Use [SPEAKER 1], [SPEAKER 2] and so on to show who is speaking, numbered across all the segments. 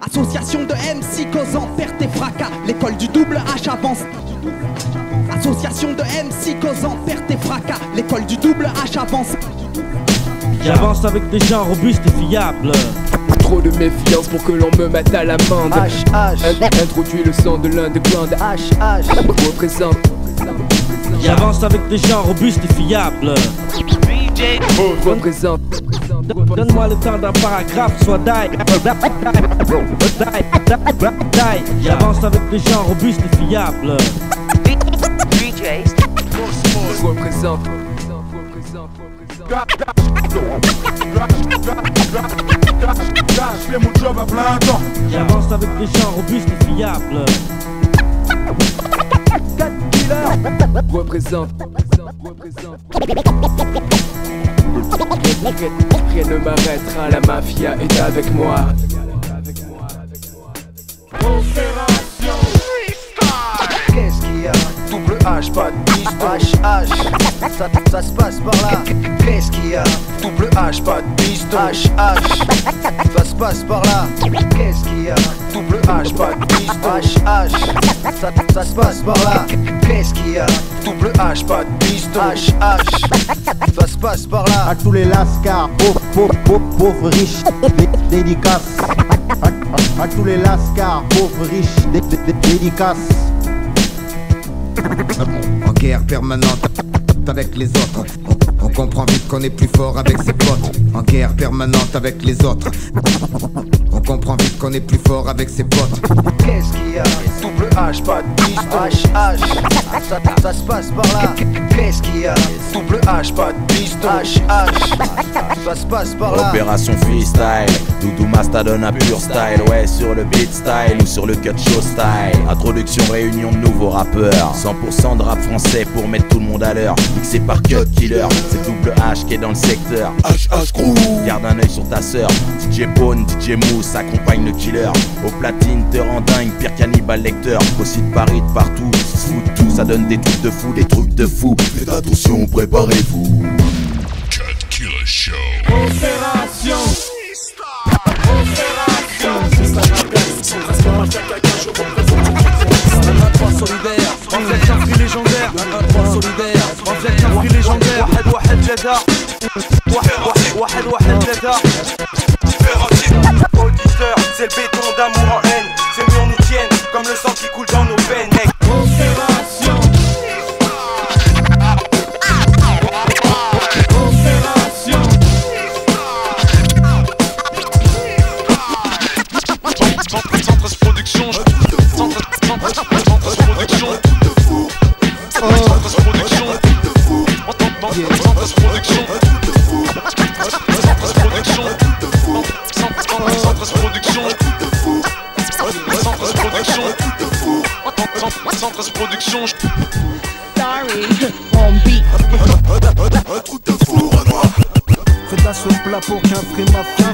[SPEAKER 1] Association de MC causant perte et fracas, l'école du double H avance. Association de MC causant perte et fracas, l'école du double H avance.
[SPEAKER 2] J'avance avec des gens robustes et fiables.
[SPEAKER 3] Trop de méfiance pour que l'on me mette à l'amende. Introduit le son de l'underground. Représente.
[SPEAKER 2] J'avance avec des gens robustes et fiables.
[SPEAKER 3] Représente.
[SPEAKER 2] Donne-moi le temps d'un paragraphe, soit die. J'avance avec des gens robustes et fiables.
[SPEAKER 3] Représente.
[SPEAKER 4] Je fais mon job à plein temps.
[SPEAKER 2] J'avance avec des gens robustes et fiables.
[SPEAKER 3] Représente. Rien ne m'arrêtera, la mafia est avec moi.
[SPEAKER 5] Qu'est-ce qu'il y a? Double H, pas de piston. Ça se passe par là. Qu'est-ce qu'il y a? Double H, pas de piston. Ça se passe par là. Qu'est-ce qu'il y a? Double H, pas de piston. Ça se passe par là. Qu'est-ce qu'il y a? Double H, pas de piston. Ça se passe par là.
[SPEAKER 6] À tous les lascars, pauvres riches, dédicaces. À tous les lascars, pauvres riches, dédicaces.
[SPEAKER 7] En guerre permanente avec les autres. On comprend vite qu'on est plus fort avec ses potes. En guerre permanente avec les autres. On comprend vite qu'on est plus fort avec ses potes.
[SPEAKER 5] Qu'est-ce qu'il y a? Double H, pas de piston. Ça se passe par là. Qu'est-ce qu'il y a? Double H, pas de piston. Ça se passe par là.
[SPEAKER 8] Opération freestyle, Doudou Masta donne un pur style. Ouais, sur le beat style ou sur le cut show style. Introduction, réunion de nouveaux rappeurs. 100% de rap français pour mettre tout le monde à l'heure. Mixé par Cut Killer, c'est Double H qui est dans le secteur.
[SPEAKER 4] H Crew.
[SPEAKER 8] Garde un œil sur ta sœur. DJ Bone, DJ Mousse accompagne le killer. Au platine te rend dingue, pire cannibale lecteur. Aussi de Paris, de partout, se fout tout. Ça donne des trucs de fou, des trucs de fou.
[SPEAKER 4] Faites attention, préparez-vous.
[SPEAKER 9] Cut Killer Show.
[SPEAKER 4] Opération.
[SPEAKER 10] solidaire, on fait qu'un prix légendaire. Solidaire, on fait qu'un prix légendaire. واحد جزا واحد جزا. Auditeur, c'est le béton d'amour en haine. Ces murs nous tiennent comme le sang qui coule dans nos veines, mec.
[SPEAKER 4] Opération.
[SPEAKER 10] Production.
[SPEAKER 11] Sorry, on beat.
[SPEAKER 4] Un truc de fou, Renoir.
[SPEAKER 10] Fais de la sauce plat pour qu'un free mafia.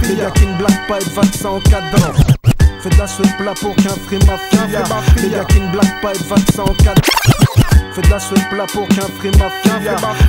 [SPEAKER 10] Les gars qui ne blaguent pas et de vaccin en cadran. Fais de la sauce plat pour qu'un free mafia. Les gars qui ne blaguent pas et de vaccin en cadran. Fais de la sauce plat pour qu'un free mafia.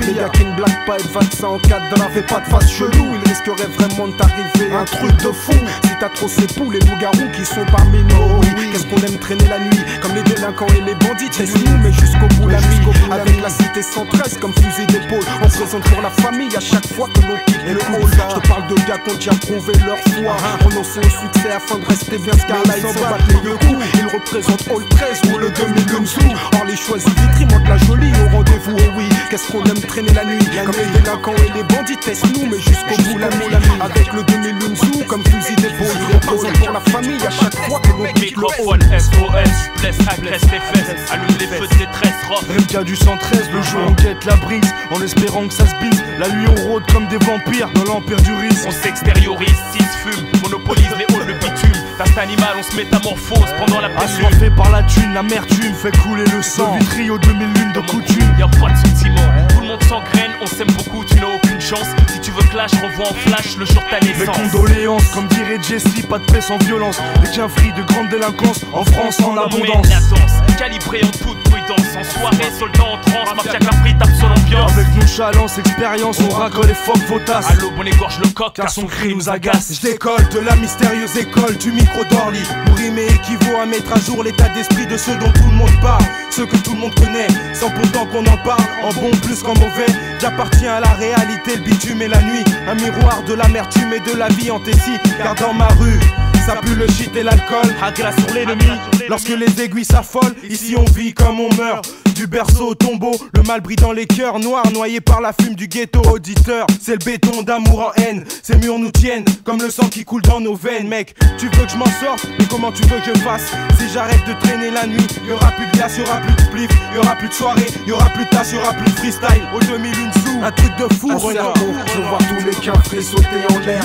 [SPEAKER 10] Les gars qui ne blaguent pas et de vaccin en cadran. Fais pas de face chelou, il risquerait vraiment de t'arriver un truc de fou. Si t'as trop ces poules, les loups-garous qui sont parmi nous. Qu'est-ce qu'on aime traîner la nuit, comme les délinquants et les bandits. Laisse-nous, mais jusqu'au bout la nuit. Avec la cité 113 comme fusil d'épaule. On présente pour la famille à chaque fois que l'on quitte le hall. Je te parle de gars qui ont déjà prouvé leur foi, renoncé au succès afin de rester bien Scarla. Ils s'en battent les deux coups. Ils représentent All 13 ou le 2000 sous. Or les choisis Vitry montent la jolie au rendez-vous. Oh oui, qu'est-ce qu'on aime traîner la nuit, comme les délinquants et les bandits. Teste-nous, mais jusqu'au bout la nuit. Avec le 2000 sous comme fusil d'épaule. On présente pour la famille à chaque fois que l'on quitte le hall.
[SPEAKER 12] SOS, blesse, agresse les fesses, allume les feux de détresse, rock.
[SPEAKER 10] Rimka du 113, le jour on guette la brise, en espérant que ça se bise. La nuit on rôde comme des vampires dans l'empire du risque.
[SPEAKER 12] On s'extériorise, s'il se fume, monopolise les halls de bitume. Cet animal, on se métamorphose pendant la pénurie.
[SPEAKER 10] Assoiffé par la thune, l'amertume fait couler le sang. De Vitry aux 2000 lunes de coutume.
[SPEAKER 12] Y'a pas de sentiment, tout le monde s'engraine, on s'aime beaucoup, tu n'as aucune chance. Si tu veux clash, revois en flash le jour de ta naissance.
[SPEAKER 10] Mes condoléances, comme dirait Jesse, pas de paix sans violence. Des qu'un free de grande délinquance, en France en abondance.
[SPEAKER 12] La danse, calibrée en toute prudence, en soirée, soldat en transe, mafia Capri tape sur l'ambiance.
[SPEAKER 10] Avec nonchalance, expérience, on racole et fuck vos tasses.
[SPEAKER 12] À l'aube on égorge le coq,
[SPEAKER 10] car son cri nous agace. Je décolle de la mystérieuse école du micro trop d'orly. Pour rimer équivaut à mettre à jour l'état d'esprit de ceux dont tout le monde parle, ceux que tout le monde connaît, sans pourtant qu'on en parle, en bon plus qu'en mauvais. J'appartiens à la réalité, le bitume et la nuit, un miroir de l'amertume et de la vie en Tessie. Car dans ma rue, ça pue le shit et l'alcool, à glace sur l'ennemi. Lorsque les aiguilles s'affolent, ici on vit comme on meurt. Du berceau au tombeau, le mal brille dans les cœurs noirs, noyés par la fume du ghetto. Auditeur, c'est le béton d'amour en haine. Ces murs nous tiennent comme le sang qui coule dans nos veines. Mec, tu veux que je m'en sorte, mais comment tu veux que je fasse? Si j'arrête de traîner la nuit, y'aura plus de glace, y'aura plus de spliff, y'aura plus de soirée, y'aura plus de tasse, y'aura plus de freestyle. Au 2001 sous, un truc de fou, Renard.
[SPEAKER 13] Je vois tous les quinfrés sauter en l'air.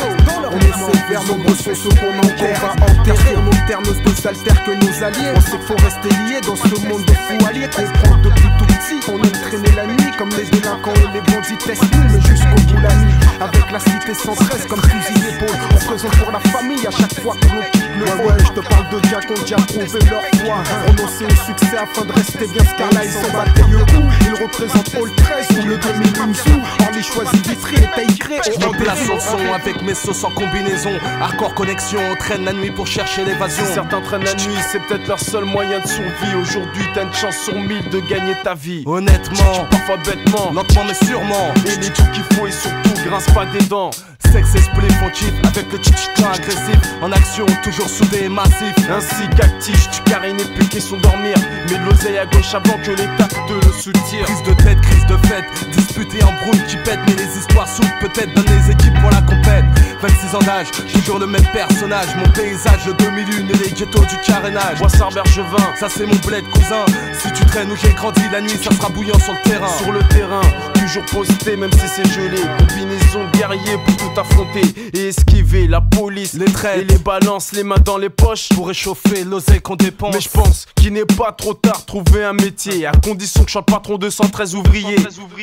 [SPEAKER 13] On essaie de faire nombreux sont ceux qu'on enterre. Car sur nos terres, nos deux s'altèrent que nos alliés. On sait qu'il faut rester lié dans ce monde de fous alliés. Comprendre depuis tout petit qu'on aime traîner la nuit, comme les délinquants et les bandits testent nous, mais jusqu'au bout la nuit. Avec la cité sans stress comme fusil d'épaule, on présente pour la famille à chaque fois que l'on quitte le rôle. Je te parle de gars qui ont déjà prouvé leur foi, renoncé au succès afin de rester bien, ce car là ils s'en battent le coup. Ils représentent All 13 ou le 2001 sous. Orly choisit Vitry et Taïkré.
[SPEAKER 10] Je me place en son avec mes sauces en combinaison. Hardcore connexion, on traîne la nuit pour chercher l'évasion.
[SPEAKER 13] Si certains traînent la nuit, c'est peut-être leur seul moyen de survie. Aujourd'hui t'as une chance sur 1000 de gagner ta vie.
[SPEAKER 10] Honnêtement,
[SPEAKER 13] parfois bêtement,
[SPEAKER 10] lentement mais sûrement.
[SPEAKER 13] Et les trucs qu'il faut et surtout grince pas des dents.
[SPEAKER 10] Sexe esprit fontif avec le tchitchitin agressif. En action, toujours soudé et massif.
[SPEAKER 13] Ainsi qu'actif, tu carines et plus question dormir. Mais l'oseille à gauche avant que l'État te le soutire.
[SPEAKER 10] Crise de tête, crise de fête, disputé en brouille qui pète. Mais les histoires s'ouvrent peut-être dans les équipes pour la compète. 26 ans d'âge, toujours le même personnage. Mon paysage, le 2001 et les ghettos du carénage.
[SPEAKER 13] Boissard Bergevin,
[SPEAKER 10] ça c'est mon bled cousin. Si tu traînes où j'ai grandi la nuit, ça sera bouillant sur le terrain.
[SPEAKER 13] Sur le terrain, toujours posté même si c'est gelé. Combinaison de guerrier pour tout affronter et esquiver la police,
[SPEAKER 10] les traits
[SPEAKER 13] et les balances, les mains dans les poches
[SPEAKER 10] pour réchauffer l'oseille qu'on dépense.
[SPEAKER 13] Mais je pense qu'il n'est pas trop tard, trouver un métier à condition que je sois le patron de 113 ouvriers.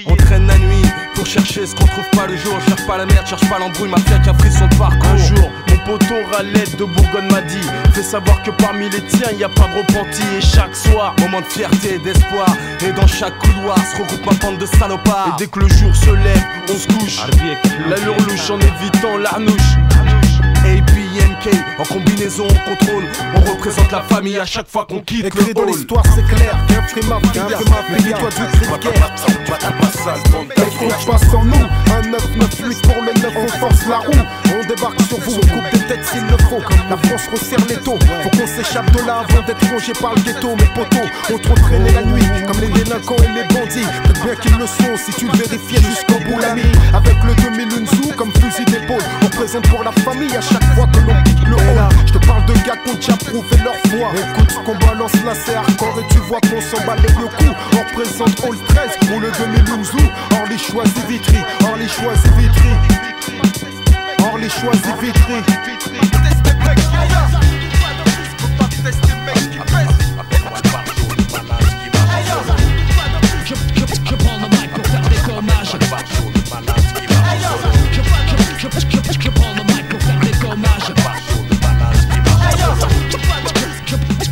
[SPEAKER 10] On traîne la nuit pour chercher ce qu'on trouve pas le jour. Cherche pas la merde, cherche pas l'embrouille, ma fiac a frisson de parcours.
[SPEAKER 13] Un jour, mon poteau Ralette de Bourgogne m'a dit: fais savoir que parmi les tiens y a pas de repenti. Et chaque soir,
[SPEAKER 10] moment de fierté et d'espoir. Et dans chaque couloir se regroupe ma bande de salopards.
[SPEAKER 13] Et dès que le jour se lève, on se couche la lurlouche en évitant l'arnouche.
[SPEAKER 10] ABNK, en combinaison, on contrôle. On représente la famille à chaque fois qu'on quitte
[SPEAKER 13] écrit
[SPEAKER 10] le
[SPEAKER 13] dans
[SPEAKER 10] hall.
[SPEAKER 13] l'histoire, c'est clair. Qu'un frima, mets-toi du cri de guerre. Les comptes passent en nous. Un 998 pour le 9, on force la roue. On débarque sur vous, on coupe des têtes s'il le faut. La France resserre les taux. Faut qu'on s'échappe de là avant d'être rongé par le ghetto. Mes potos ont trop traîné la nuit, comme les délinquants et les bandits. Peut-être bien qu'ils le sont si tu le vérifiais jusqu'au bout la nuit. Avec le 2001 sous comme fusil d'épaule. On présente pour la famille à chaque fois que l'on quitte le hall. Je te parle de gars qui ont déjà prouvé leur foi. Écoute ce qu'on balance là, c'est hardcore et tu vois qu'on s'en bat les coups. On représente All 13 ou le 2001 zoo. Orly choisit Vitry, Orly choisit Vitry, Orly choisit Vitry.
[SPEAKER 14] Je prends le mic pour faire des dommages. Je prends le mic pour faire des dommages.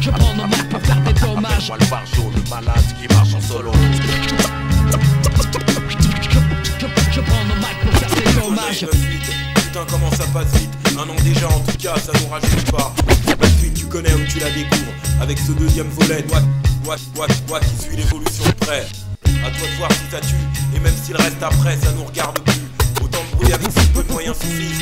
[SPEAKER 14] Je prends le mic pour faire des dommages.
[SPEAKER 8] Le malade qui marche en solo.
[SPEAKER 14] Je prends le mic pour faire des dommages.
[SPEAKER 15] Putain comment ça passe vite. Un an déjà en tout cas ça nous rajeunit pas. La suite tu connais ou tu la découvres. Avec ce deuxième volet toi qui suis l'évolution de près. A toi de voir si ça tue. Et même s'il reste après ça nous regarde plus. Autant de bruit avec si peu de moyens suffisent.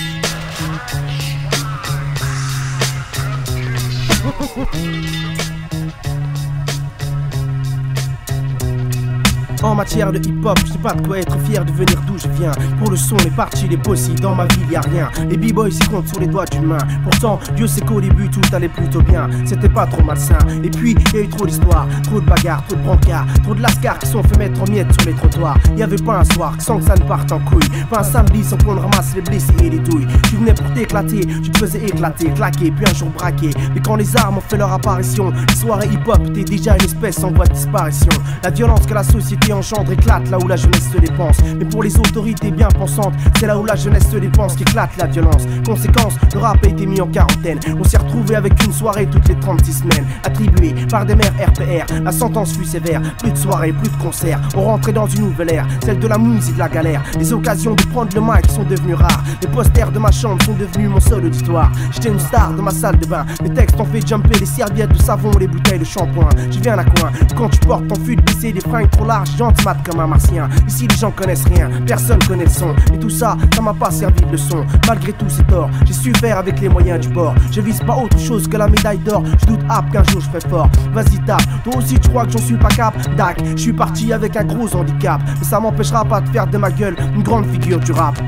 [SPEAKER 16] En matière de hip-hop, je sais pas de quoi être fier de venir d'où je viens. Pour le son, les parties, les bossy, dans ma ville y'a rien. Les b-boys s'y comptent sur les doigts d'une main. Pourtant, Dieu sait qu'au début tout allait plutôt bien. C'était pas trop malsain. Et puis, y'a eu trop d'histoires, trop de bagarres, trop de brancards, trop de lascars qui sont fait mettre en miettes sur les trottoirs. Y'avait pas un soir sans que ça ne parte en couille. Pas un samedi sans qu'on ramasse les blessés et les douilles. Tu venais pour t'éclater, tu te faisais éclater, claquer, puis un jour braquer. Mais quand les armes ont fait leur apparition, les soirées hip-hop étaient déjà une espèce en voie de disparition. La violence que la société qui engendre éclate là où la jeunesse se dépense. Mais pour les autorités bien pensantes, c'est là où la jeunesse se dépense qu'éclate la violence. Conséquence, le rap a été mis en quarantaine. On s'est retrouvé avec une soirée toutes les 36 semaines, attribuée par des maires RPR. La sentence fut sévère, plus de soirées, plus de concerts. On rentrait dans une nouvelle ère, celle de la mouise et de la galère. Les occasions de prendre le mic sont devenues rares. Les posters de ma chambre sont devenus mon seul auditoire. J'étais une star de ma salle de bain. Mes textes ont fait jumper les serviettes de savon, les bouteilles de shampoing. Je viens à coin, quand tu portes ton fut de baisser des fringues trop larges, j'anti-mat comme un martien. Ici les gens connaissent rien, personne connaît le son. Et tout ça, ça m'a pas servi de leçon. Malgré tous ces torts, j'ai su faire avec les moyens du bord. Je vise pas autre chose que la médaille d'or. Je doute qu'un jour je ferai fort. Vas-y tape, toi aussi tu crois que j'en suis pas cap. Dac, je suis parti avec un gros handicap. Mais ça m'empêchera pas de faire de ma gueule une grande figure du rap.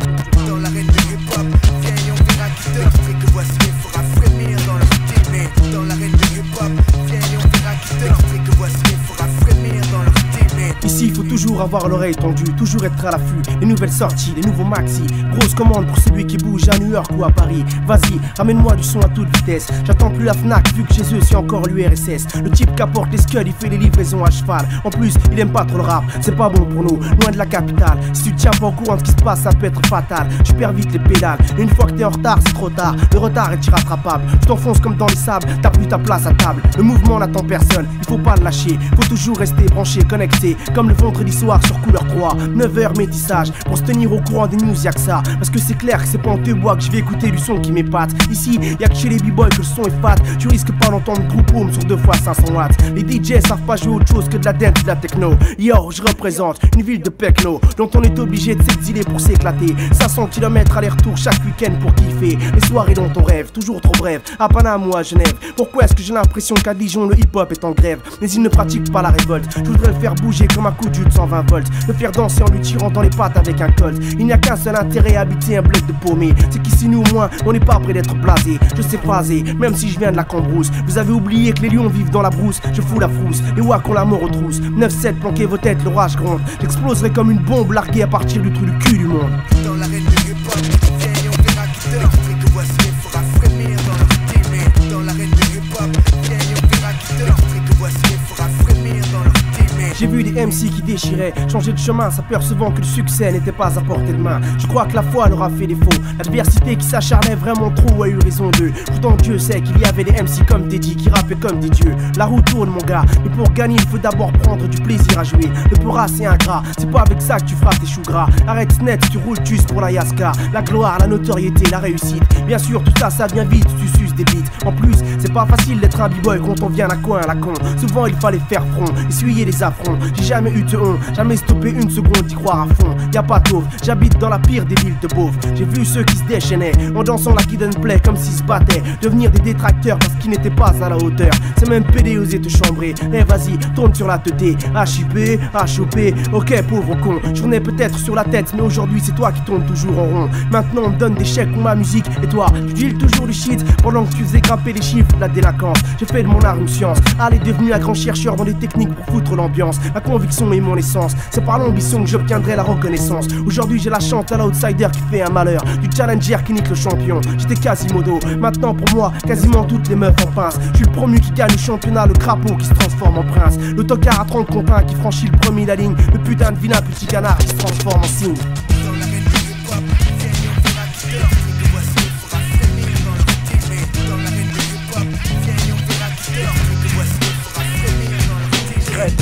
[SPEAKER 5] Dans l'arène de hip-hop, viens et on verra qui te l'extrait que voici fera frémir dans leur teammate. Dans l'arène de hip-hop, viens et on verra qui te l'extrait que voici fera frémir dans leur teammate.
[SPEAKER 16] Ici il faut toujours avoir l'oreille tendue, toujours être à l'affût. Les nouvelles sorties, les nouveaux maxi. Grosse commande pour celui qui bouge à New York ou à Paris. Vas-y, ramène-moi du son à toute vitesse. J'attends plus la Fnac vu que chez eux c'est encore l'URSS. Le type qui apporte les scuds, il fait les livraisons à cheval. En plus, il aime pas trop le rap, c'est pas bon pour nous, loin de la capitale. Si tu tiens pas au courant de ce qui se passe, ça peut être fatal. Tu perds vite les pédales, et une fois que t'es en retard, c'est trop tard. Le retard est irrattrapable, tu t'enfonces comme dans les sables, t'as plus ta place à table. Le mouvement n'attend personne, il faut pas le lâcher. Faut toujours rester branché, connecté, comme le vendredi soir sur Couleur 3. 9h métissage, pour se tenir au courant des news y'a que ça. Parce que c'est clair que c'est pas en te bois que je vais écouter du son qui m'épate. Ici, y'a que chez les b-boys que le son est fat. Tu risques pas d'entendre groupe home sur 2 fois 500 watts. Les DJ savent pas jouer autre chose que de la dance et de la techno. Yo, je représente une ville de Pecno, dont on est obligé de s'exiler pour s'éclater. 500 km aller-retour chaque week-end pour kiffer. Les soirées dont on rêve, toujours trop brèves, à Paname ou à Genève. Pourquoi est-ce que j'ai l'impression qu'à Dijon le hip-hop est en grève? Mais ils ne pratiquent pas la révolte. Je voudrais le faire bouger comme un coup de jus de 120 volts. Le faire danser en lui tirant dans les pattes avec un colt. Il n'y a qu'un seul intérêt à habiter un bled de paumé. C'est qu'ici nous au moins, on n'est pas près d'être blasé. Je sais phaser, même si je viens de la Cambrousse. Vous avez oublié que les lions vivent dans la brousse. Je fous la frousse, les wack ont la mort aux trousses. 9-7, planquez vos têtes, l'orage gronde. J'exploserai comme une bombe larguée à partir du trou du cul du monde.
[SPEAKER 5] Dans l'arène de hip-hop, viens et on verra qui te l'extrait que voici fera frémir dans leur teammate. Dans l'arène de hip-hop, viens et on verra qui te l'extrait que voici fera frémir dans leur teammate.
[SPEAKER 16] J'ai vu des MC qui déchiraient, changer de chemin, s'apercevant que le succès n'était pas à portée de main. Je crois que la foi leur a fait défaut. L'adversité qui s'acharnait vraiment trop a eu raison d'eux. Pourtant Dieu sait qu'il y avait des MC comme Teddy qui rappaient comme des dieux. La roue tourne mon gars, mais pour gagner il faut d'abord prendre du plaisir à jouer. Le peurat c'est ingrat, c'est pas avec ça que tu feras tes choux gras. Arrête net, tu roules juste pour la Yaska. La gloire, la notoriété, la réussite. Bien sûr tout ça, ça vient vite, tu suces des bites. En plus, c'est pas facile d'être un b-boy quand on vient à coin à la con. Souvent il fallait faire front, essuyer les affronts. J'ai jamais eu de honte, jamais stoppé une seconde d'y croire à fond. Y'a pas d'offre, j'habite dans la pire des villes de beauf. J'ai vu ceux qui se déchaînaient en dansant la Kid and Play comme s'ils se battaient. Devenir des détracteurs parce qu'ils n'étaient pas à la hauteur. C'est même pédé oser te chambrer. Eh vas-y, tourne sur la teuté. HIP, HOP, ok pauvre con. J'en ai peut-être sur la tête, mais aujourd'hui c'est toi qui tournes toujours en rond. Maintenant on me donne des chèques pour ma musique. Et toi, tu deals toujours du shit pendant que tu faisais grimper les chiffres de la délinquance. J'ai fait de mon art une science. Allez, devenu un grand chercheur dans les techniques pour foutre l'ambiance. Ma conviction est mon essence. C'est par l'ambition que j'obtiendrai la reconnaissance. Aujourd'hui j'ai la chante à l'outsider qui fait un malheur, du challenger qui nique le champion. J'étais Quasimodo, maintenant pour moi quasiment toutes les meufs en pince. Je suis le promu qui gagne le championnat, le crapaud qui se transforme en prince. Le tocard à 30 contre 1 qui franchit le premier la ligne. Le putain de vilain petit canard qui se transforme en cygne.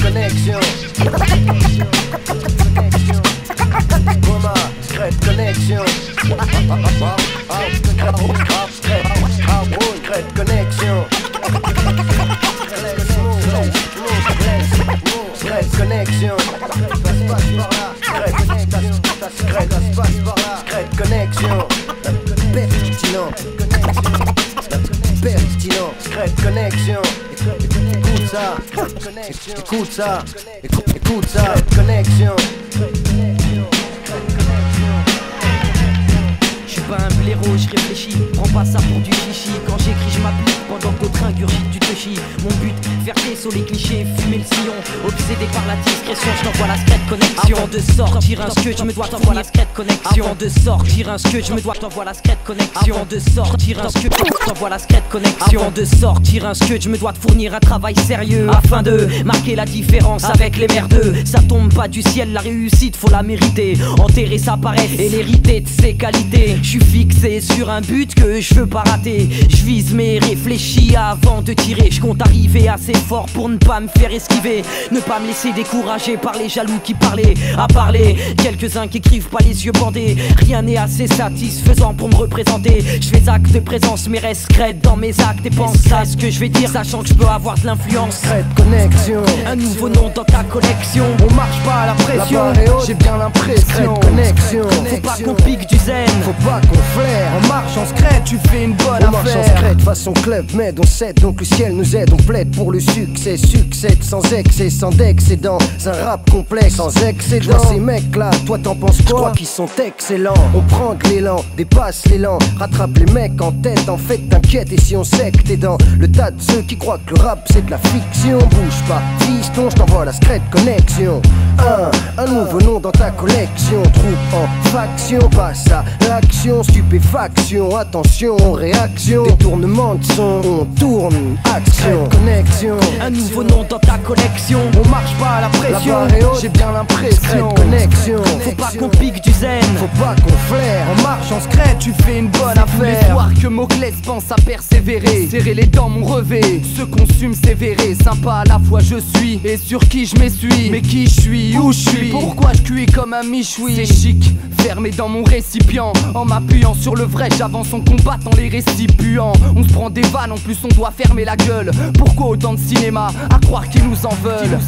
[SPEAKER 5] Connexion. Coma, Secret Connexion. Secret Connexion. Secret Connexion. Secret Connexion. Pertinent. Pertinent. Secret Connexion. Écoute ça, écoute ça, écoute ça, connexion.
[SPEAKER 17] Je suis pas un blaireau, je réfléchis, prends pas ça pour du chichi. Quand j'écris je m'applique, pendant que d'autres ingurgitent du touchy. Mon but, faire sur les clichés, fumer le sillon. Obsédé par la discrétion, je t'envoie la secrète connexion. Avant de sortir un scud, je me dois t'envoie la secrète connexion. Avant de sortir un scud, je me dois t'envoie la secrète connexion. Avant de sortir un scud, t'envoie la secrète connexion. Avant de sortir un scud, je me dois te fournir un travail sérieux afin de marquer la différence avec les merdeux. Ça tombe pas du ciel, la réussite faut la mériter. Enterrer sa paresse et l'hériter de ses qualités. Je suis fixé sur un but que je veux pas rater. Je vise mais réfléchis avant de tirer. Je compte arriver assez fort pour ne pas me faire esquiver. Ne pas me laisser décourager par les jaloux qui parlaient à parler. Quelques-uns qui écrivent pas les yeux bandés. Rien n'est assez satisfaisant pour me représenter. Je fais acte de présence mais reste secrète dans mes actes et pense à ce que je vais dire, sachant que je peux avoir de l'influence.
[SPEAKER 16] Secrète connexion,
[SPEAKER 17] un nouveau nom dans ta collection.
[SPEAKER 16] On marche pas à la pression, j'ai bien l'impression. Secrète connexion,
[SPEAKER 17] faut pas qu'on pique du zen,
[SPEAKER 16] faut pas qu'on flaire. On marche en secret, tu fais une bonne affaire. On marche en secret, façon club med, on cède, donc le ciel nous aide. On plaide pour le succès, succède sans excès, sans d'excédent. C'est un rap complexe, sans excédent. Ces mecs là, toi t'en penses quoi? Je crois qu'ils sont excellents. On prend de l'élan, dépasse l'élan, rattrape les mecs en tête. En fait t'inquiète, et si on sait que t'es dans le tas de ceux qui croient que le rap c'est de la fiction. Bouge pas, fiston, je t'envoie la secrète connexion. Un nouveau nom dans ta collection. Troupe en faction, passe à l'action. Stupéfaction, attention, réaction. Détournement de son, on tourne, action. Connexion,
[SPEAKER 17] un nouveau nom dans ta collection.
[SPEAKER 16] On marche pas à la pression, j'ai bien l'impression. Connexion,
[SPEAKER 17] faut pas qu'on pique du zen,
[SPEAKER 16] faut pas qu'on flaire. On marche en secret, tu fais une bonne affaire.
[SPEAKER 18] L'espoir que Moclès pense à persévérer. Serrer les dents, mon revêt, se consume sévéré. Sympa à la fois je suis, et sur qui je m'essuie. Mais qui je suis, où je suis, pourquoi je cuis comme un michoui. C'est chic, fermé dans mon récipient. En m'appuyant sur le vrai, j'avance en combattant les récipients. On se prend des vannes, en plus on doit fermer la gueule. Pourquoi autant de cinéma, à croire qu'ils nous en veulent.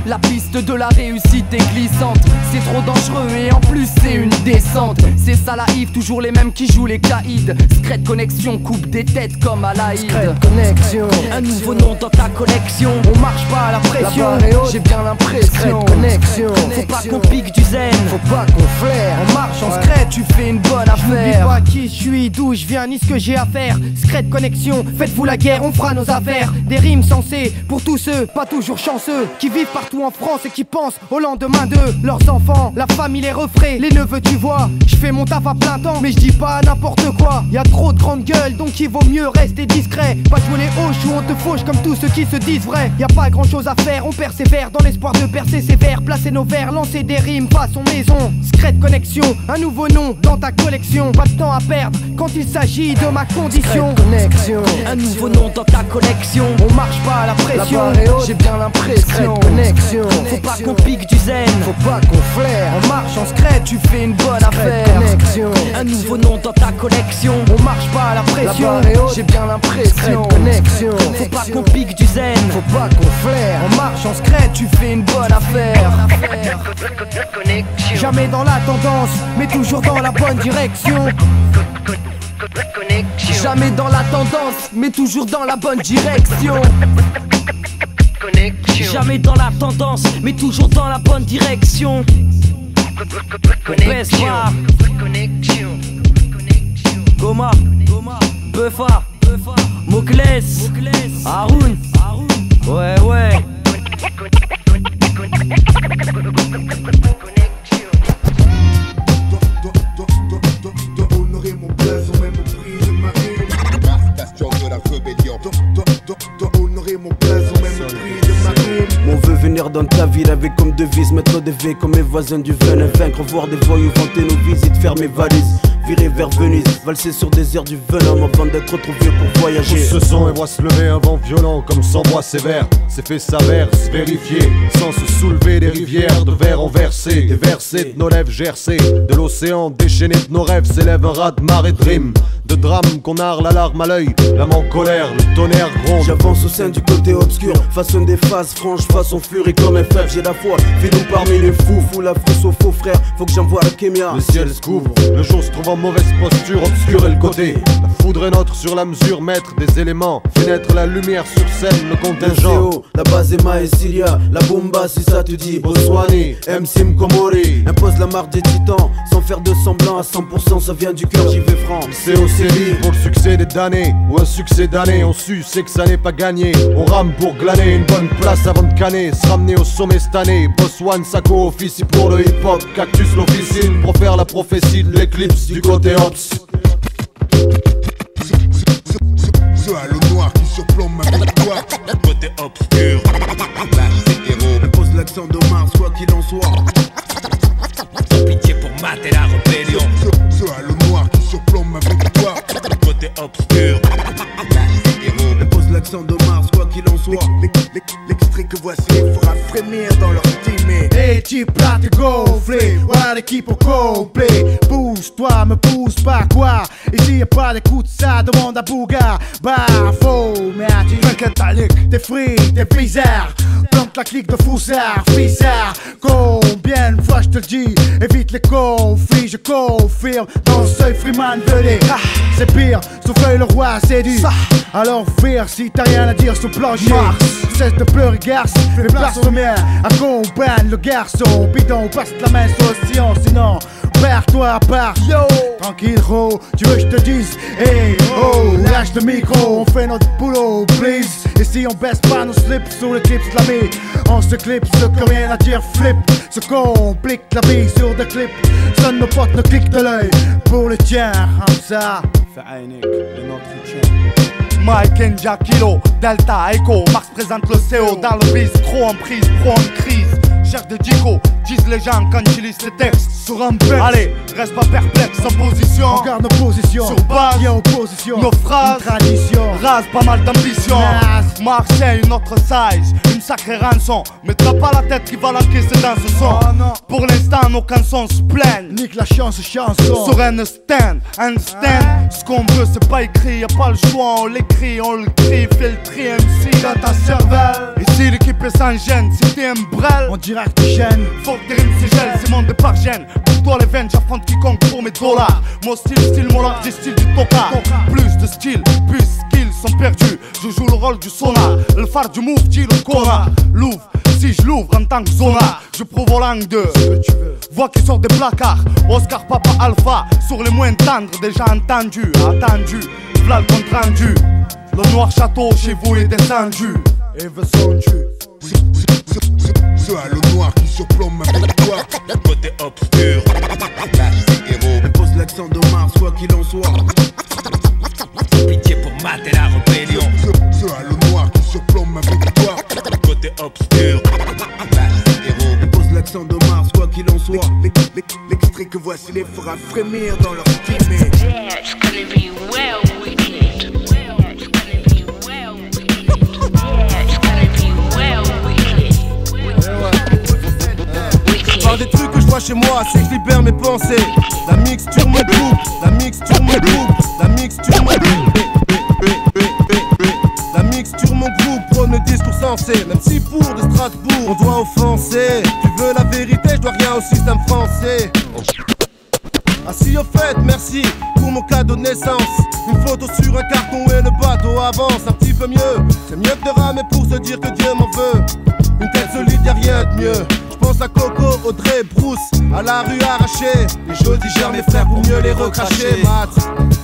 [SPEAKER 18] La piste de la réussite est glissante. C'est trop dangereux et en plus c'est une descente. C'est ça la Yves, toujours les mêmes qui jouent les caïds. Secret connexion, coupe des têtes comme à la
[SPEAKER 16] Secret connexion,
[SPEAKER 17] un nouveau nom dans ta collection.
[SPEAKER 16] On marche pas à la pression, j'ai bien l'impression. Secret connexion,
[SPEAKER 17] faut pas qu'on pique du zen,
[SPEAKER 16] faut pas qu'on flaire. On marche en secret, tu fais une bonne affaire.
[SPEAKER 17] N'oublie pas qui je suis, d'où je viens, ni ce que j'ai à faire. Secret connexion, faites-vous la guerre, on fera nos affaires. Des rimes sensées pour tous ceux, pas toujours chanceux, qui vivent partout en France et qui pensent au lendemain d'eux. Leurs enfants, la famille, les refraits, les neveux, tu vois. Je fais mon taf à plein temps, mais je dis pas n'importe quoi. Y'a trop de grandes gueules, donc il vaut mieux rester discret. Pas jouer les hoches ou on te fauche comme tous ceux qui se disent vrais. Y'a pas grand chose à faire, on persévère dans l'espoir de percer ses vers. Placer nos vers, lancer des rimes façon maison. Secret connexion, un nouveau nom dans ta collection. Pas de temps à perdre quand il s'agit de ma condition.
[SPEAKER 16] Connexion,
[SPEAKER 17] un nouveau nom dans ta collection.
[SPEAKER 16] On marche pas à la pression, j'ai bien l'impression. Connexion,
[SPEAKER 17] faut pas qu'on pique du zen,
[SPEAKER 16] faut pas qu'on flaire. On marche en secret, tu fais une bonne affaire. Connexion,
[SPEAKER 17] un nouveau nom dans ta collection.
[SPEAKER 16] On marche pas à la pression, j'ai bien l'impression. Connexion,
[SPEAKER 17] faut pas qu'on pique du zen,
[SPEAKER 16] faut pas qu'on flaire. On marche en secret, tu fais une bonne affaire. Jamais dans la tendance, mais toujours dans la bonne direction.
[SPEAKER 18] Jamais dans la tendance, mais toujours dans la bonne direction.
[SPEAKER 17] Jamais dans la tendance, mais toujours dans la bonne direction. Pespa, Goma, Buffa, Moclès, Haroun. Ouais, ouais.
[SPEAKER 4] Honorer mon blason, même au prix de ma rime. Arrestation de la rébellion. Honorer mon blason, même au prix de ma rime.
[SPEAKER 2] On veut venir dans ta ville avec comme devise mettre des V comme mes voisins du venin. Vaincre, voir des voyous, vanter nos visites, faire mes valises. Virer vers Venise, valser sur des airs du venin avant d'être trop vieux pour voyager.
[SPEAKER 19] Tous se sont et voient se lever un vent violent comme sans bois sévère. C'est fait s'avère, se vérifier, sans se soulever des rivières de verre en versé. Des versets de nos lèvres gercées, de l'océan déchaîné de nos rêves s'élève un raz de marée de rimes. De drames qu'on narre la larme à l'œil, l'âme en colère, le tonnerre gronde.
[SPEAKER 2] J'avance au sein du côté obscur, façonne des phases franches, façon furie comme FF. J'ai la foi, filou parmi les fous, fous la frousse aux faux frères, faut que j'envoie la kémia.
[SPEAKER 19] Le ciel se couvre, le jour se trouve en mauvaise posture, obscur est le côté. La foudre est notre sur la mesure, maître des éléments, fait naître la lumière sur scène, le contingent.
[SPEAKER 2] La base est Maesilia, la bomba si ça te dit.
[SPEAKER 19] Boswani, MC Mkomori,
[SPEAKER 2] impose la marque des titans, sans faire de semblant à 100%, ça vient du cœur, j'y vais franc.
[SPEAKER 19] C'est au série pour le succès des damnés ou un succès d'année. On su, c'est que ça n'est pas gagné. On rame pour glaner une bonne place avant de canner. Se ramener au sommet cette année. Boss One, Sako, officie pour le hip-hop. Cactus, l'officine, pour faire la prophétie de l'éclipse du côté Ops.
[SPEAKER 4] Ce halo noir qui surplombe ma victoire.
[SPEAKER 15] Côté obscur, là c'est héros.
[SPEAKER 4] Elle pose l'accent de Mars, quoi qu'il en soit.
[SPEAKER 15] Pitié pour mater la rébellion.
[SPEAKER 4] Ce halo noir qui surplombe ma victoire.
[SPEAKER 15] Côté obscur, là c'est héros.
[SPEAKER 4] Elle pose l'accent de Mars, quoi qu'il en soit. L'extrait que voici les fera frémir dans leur team.
[SPEAKER 10] Et tu plates gonflé, voilà l'équipe au complet. Pousse-toi, me pousse pas quoi. Ici y'a pas d'écoute, ça demande à Bouga. Bah faux, mais tu t'inquiète t'es free, t'es bizarre. Plante la clique de foussard, bizarre. Combien de fois je te le dis, évite les conflits, je confirme. Dans le seuil Freeman venez, c'est pire, souffle le roi séduit. Alors vire si t'as rien à dire sur le plancher. Cesse de pleurer garce, fais place au mien. Accompagne le garçon, bidon, passe la main sur le sillon. Sinon, perds-toi à part, yo. Tranquille, gros, tu veux que je te dise, hey, oh, lâche le micro, on fait notre boulot, please. Et si on baisse pas nos slips sur le clip de la vie, on se clipse, comme rien à dire, flip. Se complique la vie sur des clips. Sonne nos potes, ne clique de l'œil pour les tiens, comme ça.
[SPEAKER 19] Fa'ainek, le Notre-Tien.
[SPEAKER 10] Mike, Kenja, Kilo, Delta, Echo, Mars présente le CO dans le bis, trop en prise, pro en crise. Cherche de Dico, disent les gens quand ils lisent les textes. Sur un bec, allez, reste pas perplexe, en position. On garde nos positions, sur base, y'a opposition. Nos phrases, une tradition, rase pas mal d'ambition. Marseille, une autre size, une sacrée rançon. Mais t'as pas la tête qui va l'encaisser dans ce son. Oh, non. Pour l'instant, nos cançons se plaignent. Nique la chance, chanson. Sur un stand, ce qu'on veut, c'est pas écrit, y'a pas le choix, on l'écrit, on le crie, fait le tri MC dans ta cervelle. Ici l'équipe est sans gêne, si t'es un brel, on dirait que tu gênes. Faut que tes rimes s'égèlent, c'est mon départ gêne. Pour toi les veines, j'affronte quiconque pour mes dollars. Mon style, mon large, style du toka. Plus de style, plus skills sont perdus. Je joue le rôle du sonar, le phare du move, dit le Kona. L'ouvre, si je l'ouvre en tant que zona, je prouve aux langues de voix qui sort des placards. Oscar Papa Alpha, sur les moins tendres, déjà entendu, attendu. V'là le compte rendu. Le noir château chez vous est descendu. Et veut son tu.
[SPEAKER 4] Ce halo noir qui surplombe ma victoire.
[SPEAKER 15] Côté obscur, là c'est héros.
[SPEAKER 4] Elle pose l'accent de Mars, quoi qu'il en soit.
[SPEAKER 15] Pitié pour mater la rébellion.
[SPEAKER 4] Ce halo noir qui surplombe ma victoire.
[SPEAKER 15] Côté obscur, là c'est héros.
[SPEAKER 4] Elle pose l'accent de Mars, quoi qu'il en soit. L'extrait que voici les fera frémir dans leur team.
[SPEAKER 11] Yeah, it's gonna be well wicked.
[SPEAKER 10] Par des trucs que je vois chez moi, c'est que je libère mes pensées. La mixture me coupe, la mixture me coupe, la mixture me coupe. La mixture mon groupe prône le discours sensé. Même si pour de Strasbourg on doit offenser. Tu veux la vérité, je dois rien au système français. Ah si au fait, merci pour mon cadeau de naissance. Une photo sur un carton et le bateau avance un petit peu mieux. C'est mieux que de ramer pour se dire que Dieu m'en veut. Une tête solide, y'a rien de mieux. J'pense à Coco, Audrey, Bruce, à la rue arrachée. Les jeudis gèrent mes frères pour mieux les recracher. Mat,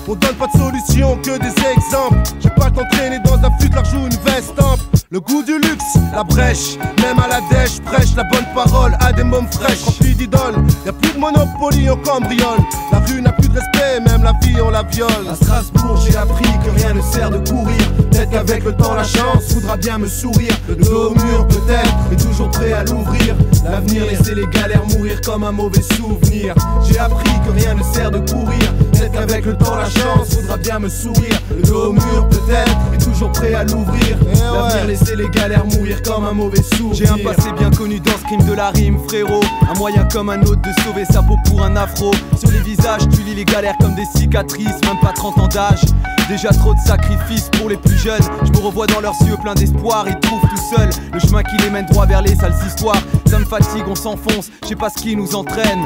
[SPEAKER 10] on donne pas de solution, que des exemples. J'ai pas t'entraîner dans un futur, joue une veste ample. Le goût du luxe, la brèche, même à la dèche, prêche la bonne parole à des mômes fraîches, remplis d'idoles. Y'a plus de monopoly, on cambriole. La rue n'a plus de respect, même la vie on la viole. À Strasbourg, j'ai appris que rien ne sert de courir. Peut-être qu'avec le temps, la chance voudra bien me sourire. Le dos au mur, peut-être, mais toujours prêt à l'ouvrir. L'avenir, laisser les galères mourir comme un mauvais souvenir. J'ai appris que rien ne sert de courir. Peut-être qu'avec le temps, la chance voudra bien me sourire. Le dos au mur, peut-être, mais toujours prêt à l'ouvrir. L'avenir, laisser les galères mourir comme un mauvais souvenir.
[SPEAKER 20] J'ai un passé bien connu dans ce crime de la rime, frérot. Un moyen comme un autre de sauver sa peau pour un afro. Sur les visages, tu lis les galères comme des cicatrices. Même pas 30 ans d'âge, déjà trop de sacrifices pour les plus jeunes. Je me revois dans leurs yeux plein d'espoir. Ils trouvent tout seuls le chemin qui les mène droit vers les sales histoires. Ça me fatigue, on s'enfonce, je sais pas ce qui nous entraîne.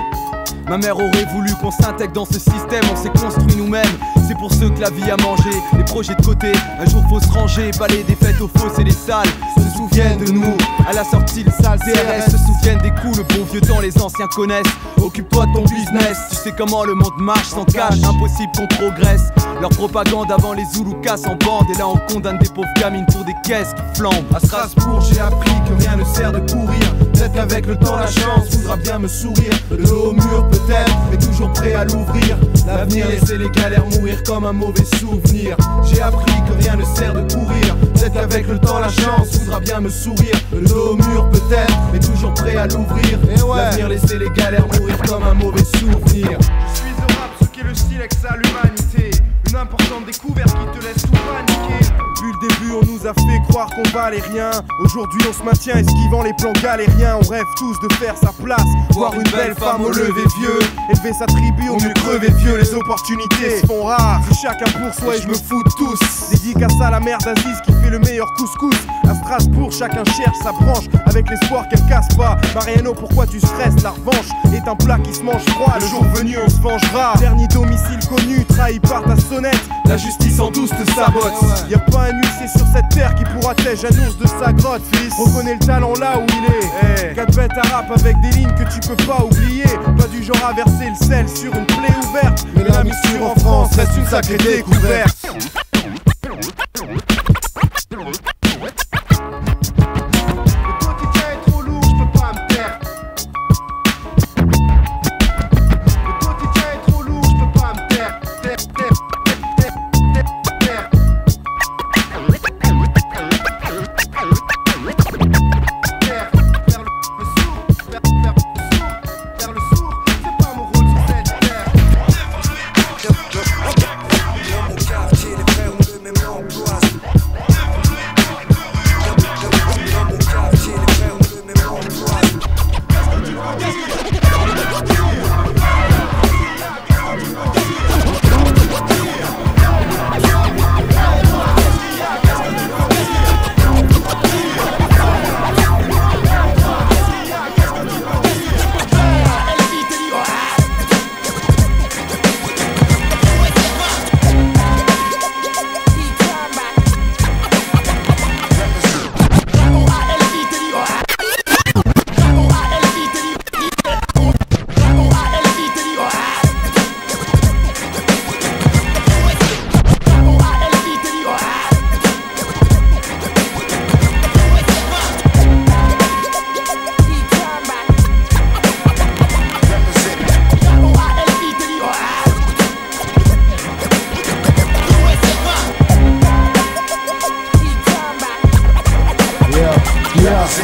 [SPEAKER 20] Ma mère aurait voulu qu'on s'intègre dans ce système, on s'est construit nous-mêmes. C'est pour ceux que la vie a mangé, les projets de côté. Un jour faut se ranger, balayer des fêtes aux fosses et les salles. Se souviennent de nous, à la sortie le sale CRS. Se souviennent des coups, le bon vieux temps les anciens connaissent. Occupe-toi de ton business, tu sais comment le monde marche sans cash, impossible qu'on progresse. Leur propagande avant les Zoulous cassent en bande. Et là on condamne des pauvres gamines pour des caisses qui flambent.
[SPEAKER 10] À Strasbourg j'ai appris que rien ne sert de courir. Peut-être qu'avec le temps la chance voudra bien me sourire. Le dos au mur peut-être, mais toujours prêt à l'ouvrir. L'avenir laisser les galères mourir comme un mauvais souvenir. J'ai appris que rien ne sert de courir. Peut-être qu'avec le temps la chance voudra bien me sourire. Le dos au mur peut-être, mais toujours prêt à l'ouvrir. L'avenir laisser les galères mourir comme un mauvais souvenir.
[SPEAKER 13] Je suis au rap, ce qu'est le silex à l'humanité. Une importante découverte qui te laisse tout paniquer. Depuis le début on nous a fait croire qu'on valait rien. Aujourd'hui on se maintient esquivant les plans galériens. On rêve tous de faire sa place, voir une belle femme au lever vieux, élever sa tribu au mieux crever vieux. Les opportunités se font rares, c'est chacun pour soi et je me fous de tous. Dédicace à la mère d'Aziz qui fait le meilleur couscous. À Strasbourg chacun cherche sa branche avec l'espoir qu'elle casse pas. Mariano, pourquoi tu stresses? La revanche est un plat qui se mange froid. Le jour venu on se vengera. Dernier domicile connu, trahi par ta sonnette. La justice en douce te sabote. Y'a pas un huissier sur cette terre qui pourra t'aider un ours de sa grotte, fils. Reconnais le talent là où il est. Quatre bêtes à rap avec des lignes que tu peux pas oublier. Pas du genre à verser le sel sur une plaie ouverte. Mais la mixture en France reste une sacrée découverte.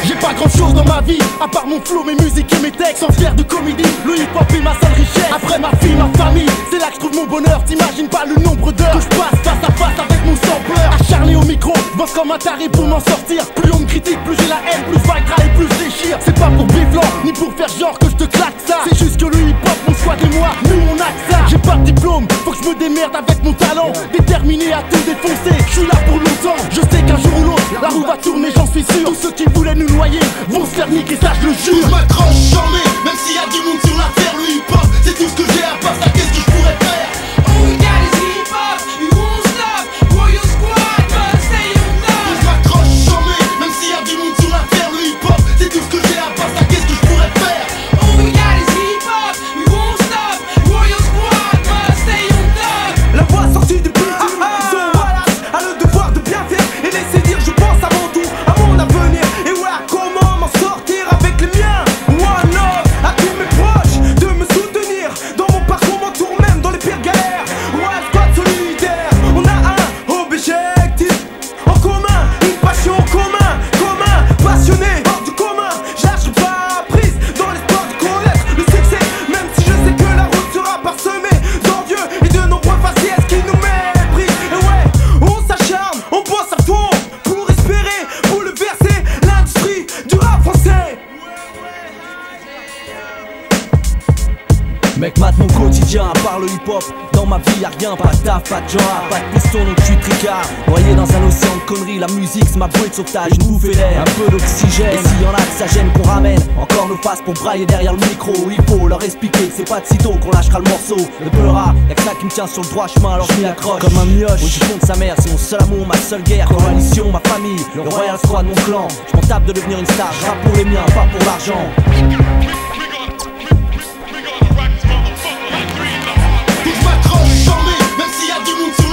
[SPEAKER 21] J'ai pas grand chose dans ma vie, à part mon flow, mes musiques et mes textes. Sans faire de comédie, le hip-hop est ma seule richesse. Après ma fille, ma famille, c'est là que je trouve mon bonheur. T'imagines pas le nombre d'heures que je passe face à face avec mon sampleur. Acharné au micro, bosse comme un taré pour m'en sortir. Plus on me critique, plus j'ai la haine, plus Vigra et plus je déchire. C'est pas pour biflant, ni pour faire genre que je te claque ça. C'est juste que le hip-hop, mon choix de moi, nous on a que ça. J'ai pas de diplôme, faut que je me démerde avec mon talent. Déterminé à tout défoncer, je suis là pour longtemps. Je sais qu'un jour ou l'autre, la roue va tourner, j'en suis sûr. Tous ceux qui voulaient nous noyer vont se faire niquer, ça je le jure.
[SPEAKER 22] Je m'accroche jamais, même s'il y a du monde sur la terre. Le hip-hop, c'est tout ce que j'ai à part ça, qu'est-ce que je pourrais faire?
[SPEAKER 23] All we got is hip-hop, we won't stop. Warrior Squad, must stay on top.
[SPEAKER 22] Je m'accroche jamais, même s'il y a du monde sur la terre. Le hip-hop, c'est tout ce que j'ai à part ça, qu'est-ce que je pourrais faire?
[SPEAKER 23] All we got is hip-hop, we won't stop. Warrior Squad, must stay on top.
[SPEAKER 21] La voix sortie du beat, The Wallace a le devoir de bien faire et laisser dire je pense avant tout à mon avenir. Et ouais, comment m'en sortir avec les miens? One love à tous mes proches de me soutenir dans mon parcours, mon tour même dans les pires galères. Ouais, squad solidaire, on a un objectif en commun, une passion en commun, passionné hors du commun. J'lâcherai pas prise dans l'espoir de connaître le succès, même si je sais que la route sera parsemée d'envieux et de nombreux faciès qui nous méprisent. Et ouais, on s'acharne, on bosse à fond pour espérer bouleverser l'industrie du rap français.
[SPEAKER 24] Mec, mate mon quotidien, à part le hip-hop, dans ma vie y'a rien, pas de taf, pas de genre, pas de piston, donc je suis tricard. Noyé dans un océan de conneries, la musique c'est ma bouée de sauvetage, une bouffée d'air, un peu d'oxygène. Et s'il y en a que ça gêne qu'on ramène, encore nos faces pour brailler derrière le micro. Il faut leur expliquer que c'est pas de sitôt qu'on lâchera le morceau. Le peura, y'a que ça qui me tient sur le droit chemin, alors je m'y accroche comme un mioche. Au jupon de sa mère, c'est mon seul amour, ma seule guerre. Coalition, ma famille, le royal squad, mon clan. Je m'en tape de devenir une star, je rappe pour les miens, pas pour l'argent.
[SPEAKER 22] Je m'accroche jamais, même s'il y a du monde sur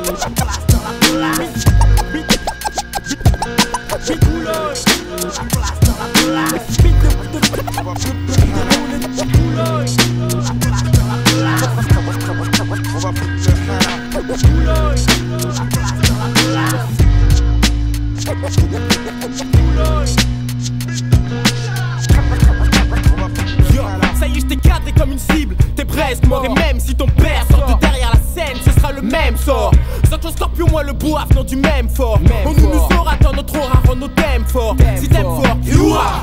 [SPEAKER 21] Ça y est, je t'ai cadré comme une cible. T'es presque mort et même si ton père sort de derrière la scène, ce sera le même sort. Sancho Scorpio, moi le bois venant du même fort. On nous aura dans notre aura, rend nos thèmes forts. Si t'aimes fort,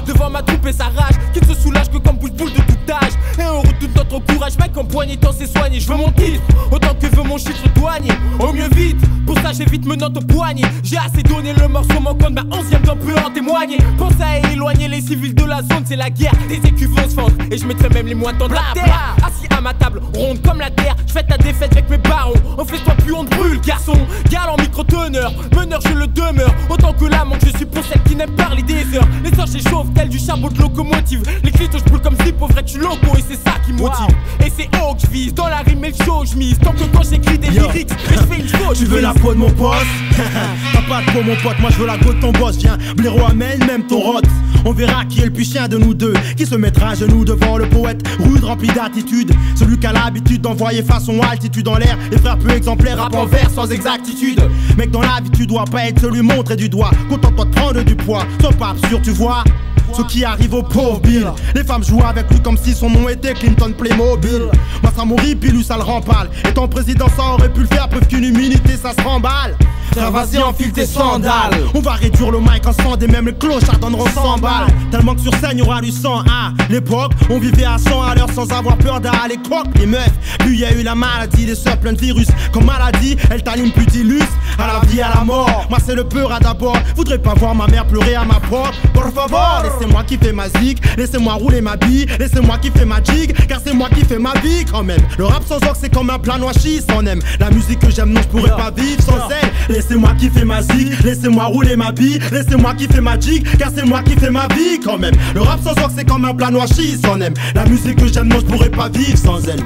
[SPEAKER 21] devant ma troupe et sa rage, qui ne se soulage que comme boule-boule de tout âge. Et on redoute notre courage, mec, en poignée tant c'est soigné. Je veux mon titre, autant que veut mon chiffre douanier. Au mieux vite, pour ça j'évite menant au poignet. J'ai assez donné le morceau manquant de ma 11e dent peut en témoigner. Pense à éloigner les civils de la zone, c'est la guerre. Des écus vont se fendre, et je mettrai même les moitons de la terre. Assis à ma table, ronde comme la terre, je fais ta défaite avec mes barons. On fait toi plus, on te brûle, garçon. Galant micro-teneur, meneur je le demeure. Autant que la manque, je suis pour celle qui n'aime parler des heures. Les heures j'échauffe, tel du charbon de locomotive. Les clitos je brûle comme si pauvre tu loco, et c'est ça qui motive. Et c'est haut que je vise, dans la rime et le show je mise. Tant que quand j'écris des lyrics, je fais une faute.
[SPEAKER 1] Tu veux la peau de mon pote? T'as pas de peau mon pote, moi je veux la go de ton boss. Viens, blaireau amène même ton rot. On verra qui est le plus chien de nous deux, qui se mettra à genoux devant le poète, rude rempli d'attitude. Celui qui a l'habitude d'envoyer façon altitude en l'air. Les frères peu exemplaires, rap en vers sans exactitude. Mec dans la vie tu dois pas être celui montrer du doigt. Contente-toi de prendre du poids, sois pas absurde tu vois. Ce qui arrive au pauvre Bill. Les femmes jouent avec lui comme si son nom était Clinton Playmobil. Moi ça m'horrible, lui ça le rend pâle. Étant président ça aurait pu le faire, preuve qu'une immunité ça se remballe. Frère vas-y enfile tes sandales. On va réduire le mic en sang et même les clochards donneront 100 balles. Tellement que sur scène y'aura du sang. À l'époque on vivait à 100 à l'heure sans avoir peur d'aller croque les meufs. Puis y a eu la maladie, des sœurs plein de virus. Comme maladie, elle t'anime plus d'illus. À la vie, à la mort, moi c'est le peur à d'abord. Voudrais pas voir ma mère pleurer à ma porte. Por favor, laissez-moi kiffer ma zig, laissez-moi rouler ma bille, laissez-moi kiffer ma jig, car c'est moi qui fais ma vie quand même. Le rap sans orgue c'est comme un plat noachi sans aime. La musique que j'aime non je pourrais pas vivre sans elle. Laissez-moi kiffer ma zig, laissez-moi rouler ma bille, laissez-moi kiffer ma jig, car c'est moi qui fais ma vie quand même. Le rap sans orgue c'est comme un plat noachi sans aime. La musique que j'aime non je pourrais pas vivre sans elle.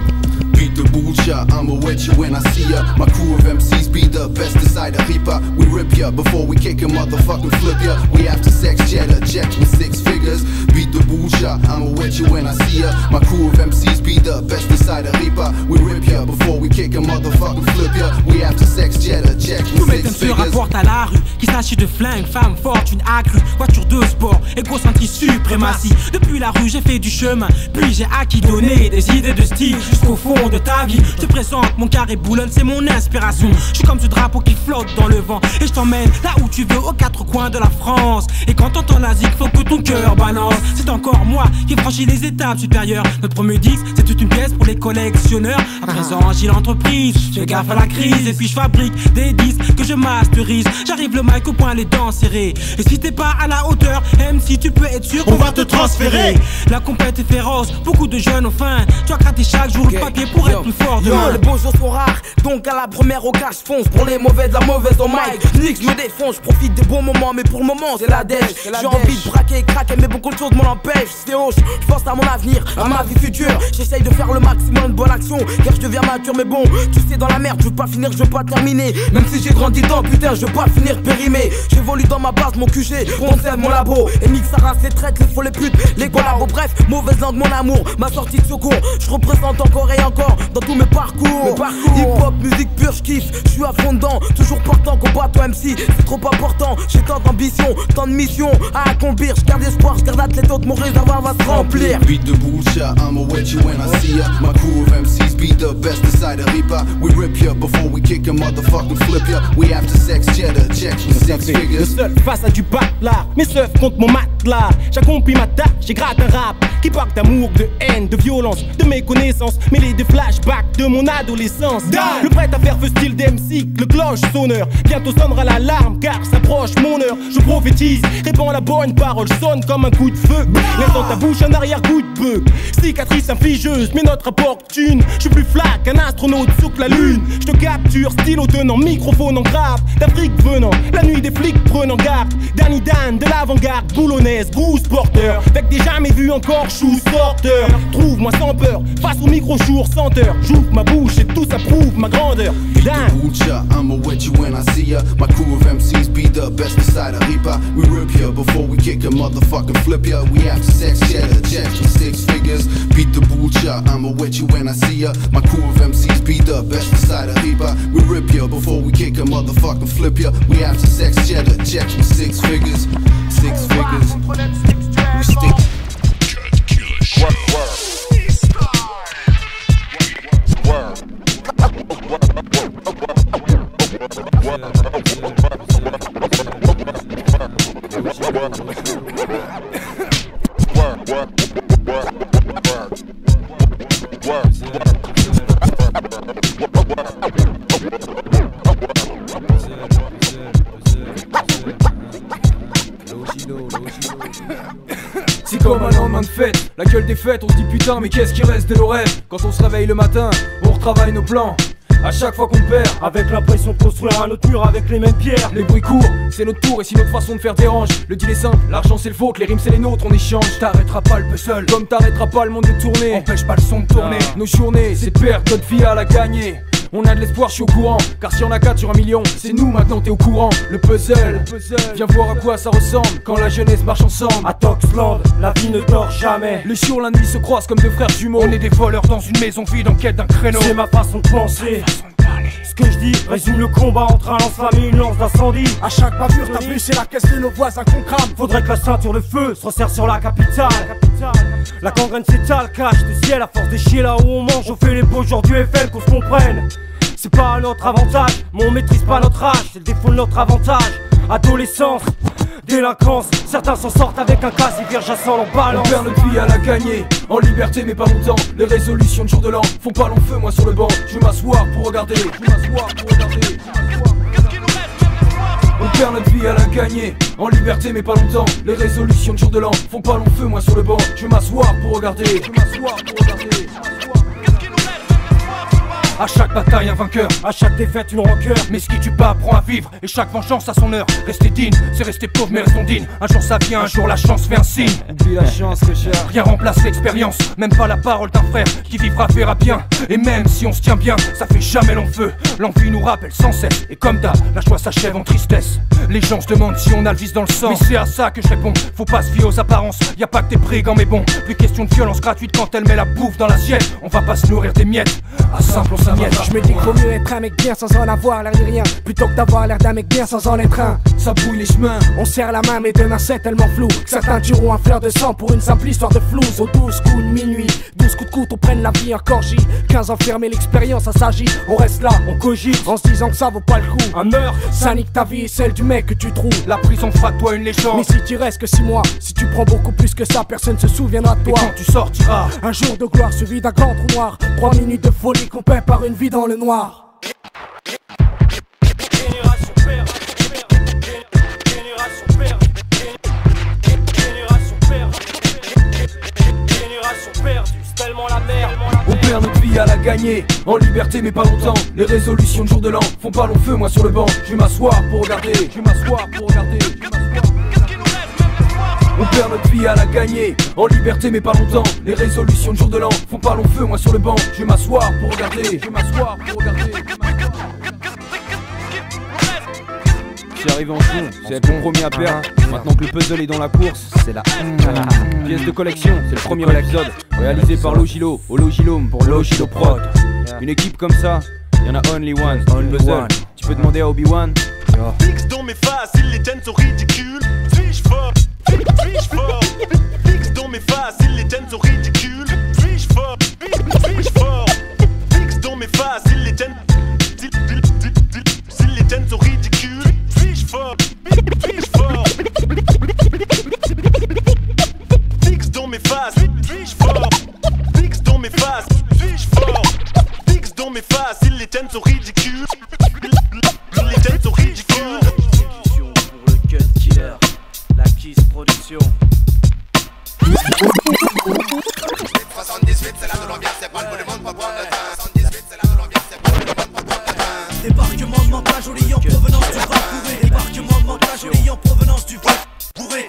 [SPEAKER 3] Beat the bullshit, I'ma wet you when I see ya. My crew of MCs be the best inside the reaper. We rip ya before we kick ya, motherfucking flip ya. We after sex, cheddar, checks with 6 figures. Beat the bullshit, I'ma wet you when I see ya. My crew of MCs be the best inside the reaper. We rip ya before we kick ya, motherfucking flip ya. We after sex, cheddar, checks with 6 figures.
[SPEAKER 6] Rapporte à la rue, qui s'agit de flingue, femme, fortune accrue, voiture de sport, égocentrique, suprématie. Depuis la rue j'ai fait du chemin, puis j'ai acquis donné des idées de style jusqu'au fond de ta vie. Je te présente mon carré boulonne, c'est mon inspiration. Je suis comme ce drapeau qui flotte dans le vent et je t'emmène là où tu veux, aux 4 coins de la France. Et quand t'entends la zik, faut que ton cœur balance. C'est encore moi qui franchis les étapes supérieures. Notre premier disque, c'est toute une pièce pour les collectionneurs. À présent j'ai l'entreprise, je fais gaffe à la crise. Et puis je fabrique des disques que je masterise. J'arrive le mic au point, les dents serrées. Et si t'es pas à la hauteur, même si tu peux être sûr qu'on va te transférer. La compète est féroce, beaucoup de jeunes au fin. Tu as gratté chaque jour le papier pour être plus fort demain.
[SPEAKER 7] Les beaux jours sont rares, donc à la première au cash fonce. Pour les mauvais de la mauvaise au mic, nique, je me défonce, je profite des bons moments, mais pour le moment c'est la dèche. J'ai envie de braquer et craquer, mais beaucoup de choses m'en empêchent. C'est hoche, je pense à mon avenir, à ma vie future. J'essaye de faire le maximum de bonnes actions, car je deviens mature, mais bon, tu sais dans la merde, je veux pas finir, je veux pas terminer. Même si j'ai grandi dans putain, je veux pas finir périmé. J'évolue dans ma base, mon QG, conserve mon labo. Et nique sa race, les traites, les faux, les putes, les collabos. Bref, mauvaise langue, mon amour, ma sortie de secours. Je représente encore et encore dans tous mes parcours. Hip-hop, musique pure, je kiffe, je suis à fond dedans. Toujours portant, combat toi MC, c'est trop important. J'ai tant d'ambition, tant de missions à accomplir. Je garde espoir, je garde les autres, mon réservoir va se remplir.
[SPEAKER 3] Beat the bullshit, I'ma wet you when I see ya. My crew of MCs be the best inside the reaper. We rip ya before we kick ya, motherfucking flip ya. We after sex, cheddar, checks with 6 figures.
[SPEAKER 21] Le seul face à du backlash, mes seufs contre mon matelas. J'accomplis ma tâche, j'ai gratte un rap qui parle d'amour, de haine, de violence, de méconnaissance, mêlé de flashbacks de mon adolescence. Le prêt à faire feu style d'MC, le cloche sonneur. Bientôt sonnera l'alarme car s'approche mon heure. Je prophétise, répands la bonne parole, sonne comme un coup de feu. Laisse dans ta bouche un arrière-coup de bœuf. Cicatrice infligeuse, mais notre opportune. Je suis plus flac qu'un astronaute sur la lune. Je te capture, stylo tenant, microphone en grave. D'Afrique venant, la nuit des flics prenant garde. Danny Dan de l'avant-garde, boulonnaise, goose porteur. Avec des jamais vus encore, chou sorteur. Trouve-moi sans peur, face au micro-jour, senteur. J'ouvre ma bouche et tout
[SPEAKER 1] tout ça prouve ma grandeur.
[SPEAKER 3] I'ma wet you when I see ya. My crew of MCs be the best beside a reaper. We rip ya before we kick a motherfucking flip ya. We after sex, cheddar, checks with 6 figures. Beat the bullshit, I'ma wet you when I see ya. My crew of MCs be the best beside a reaper. We rip ya before we kick a motherfucking flip ya. We after sex, cheddar, checks with 6 figures. 6 figures. We stick.
[SPEAKER 20] C'est comme un lendemain de fête, la gueule des fêtes, on se dit putain mais qu'est-ce qui reste de nos rêves. Quand on se réveille le matin, on retravaille nos plans. À chaque fois qu'on perd,
[SPEAKER 1] avec l'impression de construire un autre mur avec les mêmes pierres.
[SPEAKER 20] Les bruits courts, c'est notre tour et si notre façon de faire dérange. Le deal est simple, l'argent c'est le vôtre, les rimes c'est les nôtres, on échange. T'arrêteras pas le puzzle, comme t'arrêteras pas le monde de tourner. Empêche pas le son de tourner. Nos journées, c'est de perdre, notre vie à la gagner. On a de l'espoir, je suis au courant. Car si on a 4 sur 1 million, c'est nous maintenant, t'es au courant. Le puzzle, viens voir à quoi ça ressemble quand la jeunesse marche ensemble.
[SPEAKER 1] À Toxland, la vie ne dort jamais.
[SPEAKER 20] Les jours, la nuit se croisent comme deux frères jumeaux. On est des voleurs dans une maison vide en quête d'un créneau.
[SPEAKER 1] C'est ma façon de penser. Ce que je dis résume le combat entre un lance-flamme et une lance d'incendie.
[SPEAKER 10] À chaque bavure, t'as vu, c'est la caisse de nos voisins qu'on crame.
[SPEAKER 1] Faudrait que la ceinture de feu se resserre sur la capitale. La gangrène s'étale, cache de ciel à force des chiens là où on mange. On fait les beaux jours du FM qu'on se comprenne. C'est pas à notre avantage, mais on maîtrise pas notre âge. C'est le défaut de notre avantage. Adolescence, délinquance, certains s'en sortent avec un casse, ils virent à en balance.
[SPEAKER 20] On perd notre vie à la gagner, en liberté mais pas longtemps. Les résolutions de jour de l'an font pas long feu, moi sur le banc. Je vais m'asseoir pour regarder, On perd notre vie à la gagner, en liberté mais pas longtemps. Les résolutions de jour de l'an font pas long feu, moi sur le banc. Je vais m'asseoir pour regarder, À chaque bataille un vainqueur,
[SPEAKER 1] à chaque défaite une rancœur.
[SPEAKER 20] Mais ce qui tue pas apprend à vivre, et chaque vengeance a son heure. Rester digne, c'est rester pauvre mais restons dignes. Un jour ça vient, un jour la chance fait un signe.
[SPEAKER 1] Oublie la chance que j'ai.
[SPEAKER 20] Rien remplace l'expérience, même pas la parole d'un frère qui vivra verra bien. Et même si on se tient bien, ça fait jamais long feu. L'envie nous rappelle sans cesse, et comme d'hab, la joie s'achève en tristesse. Les gens se demandent si on a le vice dans le sang, mais c'est à ça que je réponds. Faut pas se fier aux apparences, y a pas que des brigands mais bon. Plus question de violence gratuite quand elle met la bouffe dans l'assiette. On va pas se nourrir des miettes, à simple on s'amiette.
[SPEAKER 10] Je me dis qu'il vaut mieux être un mec bien sans en avoir l'air de rien, plutôt que d'avoir l'air d'un mec bien sans en être un.
[SPEAKER 20] Ça brouille les chemins,
[SPEAKER 10] on serre la main mais demain c'est tellement flou que certains tueront un fleur de sang pour une simple histoire de flou. Aux 12 coups de minuit, 12 coups de couteau prennent la vie en corgie. 15 ans fermés, l'expérience ça s'agit. On reste là, on cogite en se disant que ça vaut pas le coup.
[SPEAKER 1] Un meurtre,
[SPEAKER 10] ça nique ta vie et celle du mec que tu trouves.
[SPEAKER 20] La prison fera de toi une légende.
[SPEAKER 10] Mais si tu restes que 6 mois, si tu prends beaucoup plus que ça, personne se souviendra de toi.
[SPEAKER 20] Et quand tu sortiras,
[SPEAKER 10] un jour de gloire suivi d'un grand trou noir. 3 minutes de folie qu'on paie par une vie dans le noir.
[SPEAKER 1] Génération perdue, génération perdue, génération perdue, c'est tellement la merde.
[SPEAKER 20] On perd notre vie à la gagner, en liberté mais pas longtemps. Les résolutions de jour de l'an font pas long feu, moi sur le banc. Je vais m'asseoir pour regarder, On perd notre vie à la gagner, en liberté mais pas longtemps. Les résolutions de jour de l'an font pas long feu, moi sur le banc. Je vais m'asseoir pour regarder,
[SPEAKER 8] C'est arrivé en fond, c'est le premier à perdre. Maintenant que le puzzle est dans la course, c'est la pièce de collection, c'est le premier épisode réalisé par Logilo, Ologilome pour Logilo Prod. Une équipe comme ça, y'en a only one, puzzle. Tu peux demander à Obi-Wan.
[SPEAKER 9] Fixe dans mes faces, les tiennes sont ridicules. Suis-je fort? Suis-je fort? Fixe dans mes faces, les tiennes sont ridicules. Suis-je fort? Suis-je fort? Fixe dans mes faces, les tiennes sont ridicules. Suis-je fort? Suis-je fort? Fixe dans mes faces, suis-je fort? Fixe dans mes faces, suis-je fort? Fixe dans mes faces, les tiennes sont ridicules. Les tiennes sont ridicules.
[SPEAKER 2] Pour le cut killer, la Kiss Production.
[SPEAKER 22] 78, c'est là de l'ambiance, c'est pas le monde pour prendre le temps. 78, c'est là de l'ambiance, c'est pas le monde pour prendre le temps.
[SPEAKER 2] Débarquement de montage au Lyon, provenance du vrai bourré. Débarquement de montage au Lyon, provenance du vrai bourré.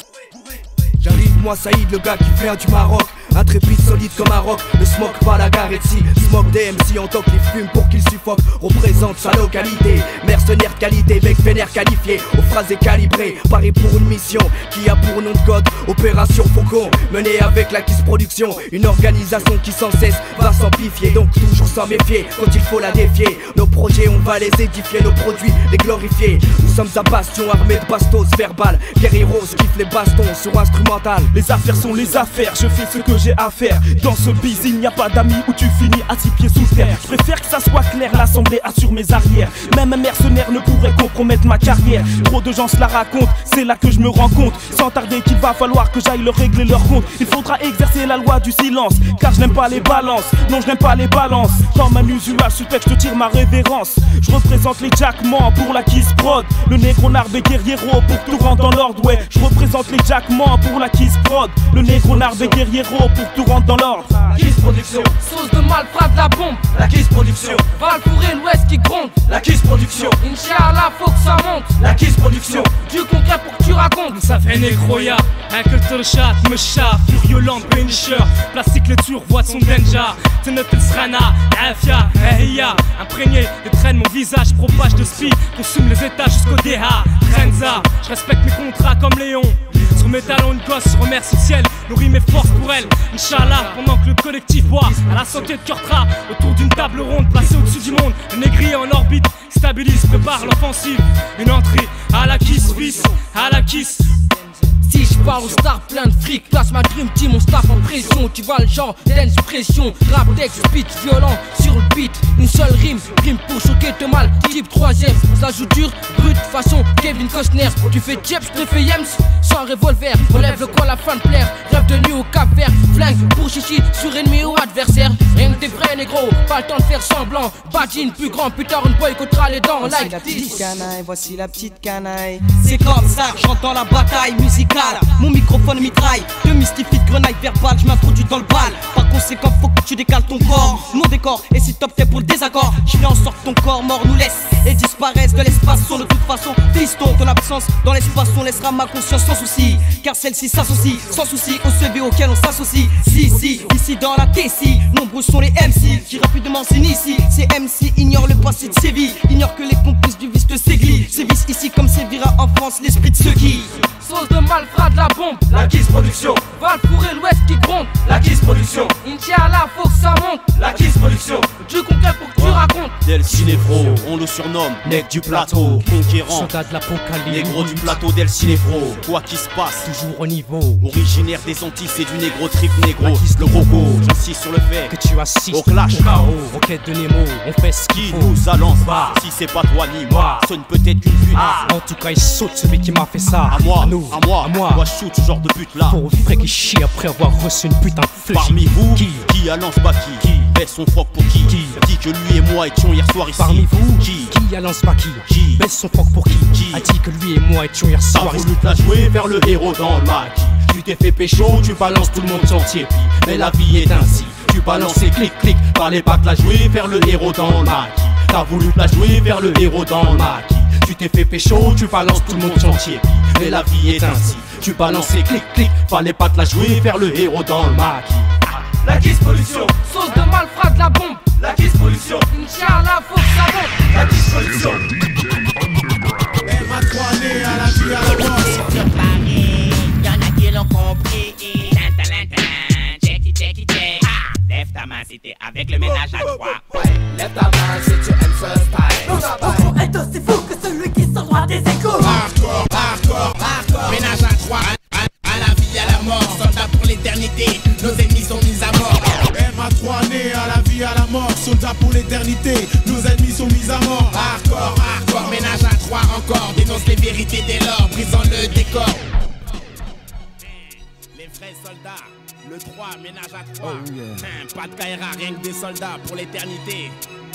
[SPEAKER 10] J'arrive moi Saïd, le gars qui vient du Maroc.
[SPEAKER 5] Intrépide, solide comme un roc, ne smoke pas la Garetti. Smoke des MC en tant que les fume pour qu'ils suffoquent. Représente sa localité, mercenaire de qualité, mec vénère qualifié, aux phrases calibrées. Paris pour une mission qui a pour nom de code Opération Faucon, menée avec la Kiss Production. Une organisation qui sans cesse va s'amplifier, donc toujours s'en méfier quand il faut la défier. Nos projets on va les édifier, nos produits les glorifier. Nous sommes un bastion armé de bastos verbal. Guerrieros kiffe les bastons sur instrumental.
[SPEAKER 12] Les affaires sont les affaires, je fais ce que j'ai à faire. Dans ce biz il n'y a pas d'amis où tu finis à 6 pieds sous terre. Je préfère que ça soit clair, l'assemblée assure mes arrières. Même un mercenaire ne pourrait compromettre ma carrière. Trop de gens se la racontent, c'est là que je me rends compte. Sans tarder qu'il va falloir que j'aille leur régler leur compte. Il faudra exercer la loi du silence, car je n'aime pas les balances. Non je n'aime pas les balances. Comme un usual suspect je te tire ma révérence. Je représente les jackmans pour la Kiss Prod. Le négro narbe et guerriero pour que tout rentre dans l'ordre. Ouais, je représente les jackmans pour la Kiss Prod. Le négro narbe et guerriero pour que tout rentre dans l'ordre.
[SPEAKER 23] Kiss Production, sauce de malfrat de la bombe. La Kiss Production, Valfour et l'Ouest qui gronde. La Kiss Production, Inch'Allah faut que ça monte. La Kiss Production, du concret pour que tu racontes.
[SPEAKER 12] Ça fait négroya, un culture chat, me chat, furiolent, finisher. Plastique le tur, voix de son danger. Tenet el srana, afia, heya. Imprégné de traîne, mon visage propage de speed. Consume les étages jusqu'au DH. Renza, je respecte mes contrats comme Léon. Sur mes talons, une gosse remercie le ciel. Nourrit mes forces pour elle, Inch'Allah. Pendant que le collectif boit à la santé de Kurtra. Autour d'une table ronde placée au-dessus du monde. Le négrier en orbite stabilise, prépare l'offensive. Une entrée à la Kiss, fils, à la Kiss.
[SPEAKER 23] Si je parle au star plein de fric, place ma dream team, mon staff en pression. Tu vois le genre d'expression, rap, texte, pitch, violent sur le beat. Une seule rime pour choquer te mal. Type 3ème, ça joue dur, brut, façon Kevin Costner. Tu fais Jeps, je te fais Yems, sans revolver. Relève le col, la fin de plaire. Rêve de nuit au Cap Vert, flingue pour chichi sur ennemi ou adversaire. Rien que des vrais négros, pas le temps de faire semblant. Badine plus grand, plus tard, une boycottera les dents.
[SPEAKER 14] Voici la petite canaille, voici la petite canaille. C'est comme ça que j'entends la bataille musicale. Mon microphone mitraille, te mystifie de grenaille verbale, je m'introduis dans le bal. Par conséquent, faut que tu décales ton corps, mon décor. Et si top t'es pour le désaccord, je fais en sorte que ton corps mort nous laisse et disparaisse de l'espace. De toute façon, fiston, ton absence dans l'espace, on laissera ma conscience sans souci. Car celle-ci s'associe, sans souci, au CV auquel on s'associe. Si, ici dans la Tessie, nombreux sont les MC qui rapidement s'initient. Ces MC ignorent le passé de Séville, ignorent que les complices du vice te séglient. Sévissent ici comme sévira en France l'esprit de ceux qui
[SPEAKER 23] sauce de malfrat de la bombe.
[SPEAKER 12] La Kiss Production,
[SPEAKER 23] Valfour et l'Ouest qui gronde.
[SPEAKER 12] La Kiss Production,
[SPEAKER 23] Inch'Allah faut que ça monte.
[SPEAKER 12] La Kiss Production,
[SPEAKER 23] du concret pour que tu racontes.
[SPEAKER 16] Del Cinéfro, on le surnomme Nec du plateau, conquérant,
[SPEAKER 24] soldat de l'apocalypse,
[SPEAKER 16] négro du plateau Del Cinéfro. Quoi qui se passe,
[SPEAKER 24] toujours au niveau.
[SPEAKER 16] Originaire des Antilles, c'est du négro trip négro. Le robo, j'insiste sur le fait
[SPEAKER 24] que tu assistes
[SPEAKER 16] au clash,
[SPEAKER 24] au chaos, roquette de Nemo. On fait ce
[SPEAKER 16] qui nous a lancé. Si c'est pas toi ni moi, ce ne peut être qu'une pute.
[SPEAKER 24] En tout cas, il saute celui qui m'a fait ça.
[SPEAKER 16] À moi,
[SPEAKER 24] à nous,
[SPEAKER 16] à moi,
[SPEAKER 24] à moi.
[SPEAKER 16] Moi shoot ce genre de pute là.
[SPEAKER 24] Pour vrai qui chie après avoir reçu une putain de flèche.
[SPEAKER 16] Parmi vous, qui a lance-baki, qui baisse son froc pour qui dit que lui et moi étions hier soir ici.
[SPEAKER 24] Parmi vous, qui a lance-baki, qui baisse son froc pour qui a dit que lui et moi étions hier soir ici.
[SPEAKER 16] T'as voulu te la jouer vers le héros dans le maquis. Tu t'es fait pécho, tu balances tout le monde entier. Mais la vie est ainsi, tu balances et clic, parlais pas de la jouer vers le héros dans le maquis. T'as voulu te la jouer vers le héros dans le maquis. Tu t'es fait pécho, tu balances tout le monde entier. Mais la vie est ainsi, tu balances et clic, fallait pas te la jouer vers le héros dans le maquis.
[SPEAKER 12] La Kiss Production,
[SPEAKER 23] sauce de malfrat de la bombe.
[SPEAKER 12] La Kiss Production,
[SPEAKER 23] Inch'Allah faut que ça monte.
[SPEAKER 12] La Kiss Production.
[SPEAKER 21] MA3 né à la vie à la mort.
[SPEAKER 25] Sur Paris, y'en a qui l'ont compris. Check. Lève ta main si t'es avec le ménage à trois.
[SPEAKER 21] Lève ta main si tu aimes ce style.
[SPEAKER 25] Pourquoi est aussi fou que celui qui s'en droit des échos?
[SPEAKER 21] Hardcore.
[SPEAKER 25] Ménage à trois. À la vie, à la mort, soldats pour l'éternité, nos ennemis sont mis à mort.
[SPEAKER 21] MA3 né à la vie à la mort, soldats pour l'éternité, nos ennemis sont mis à mort.
[SPEAKER 25] Hardcore, ménage à trois encore, dénonce les vérités dès lors, brisant le décor. Les vrais soldats, le 3, ménage à 3. Pas de Kaira, rien que des soldats pour l'éternité.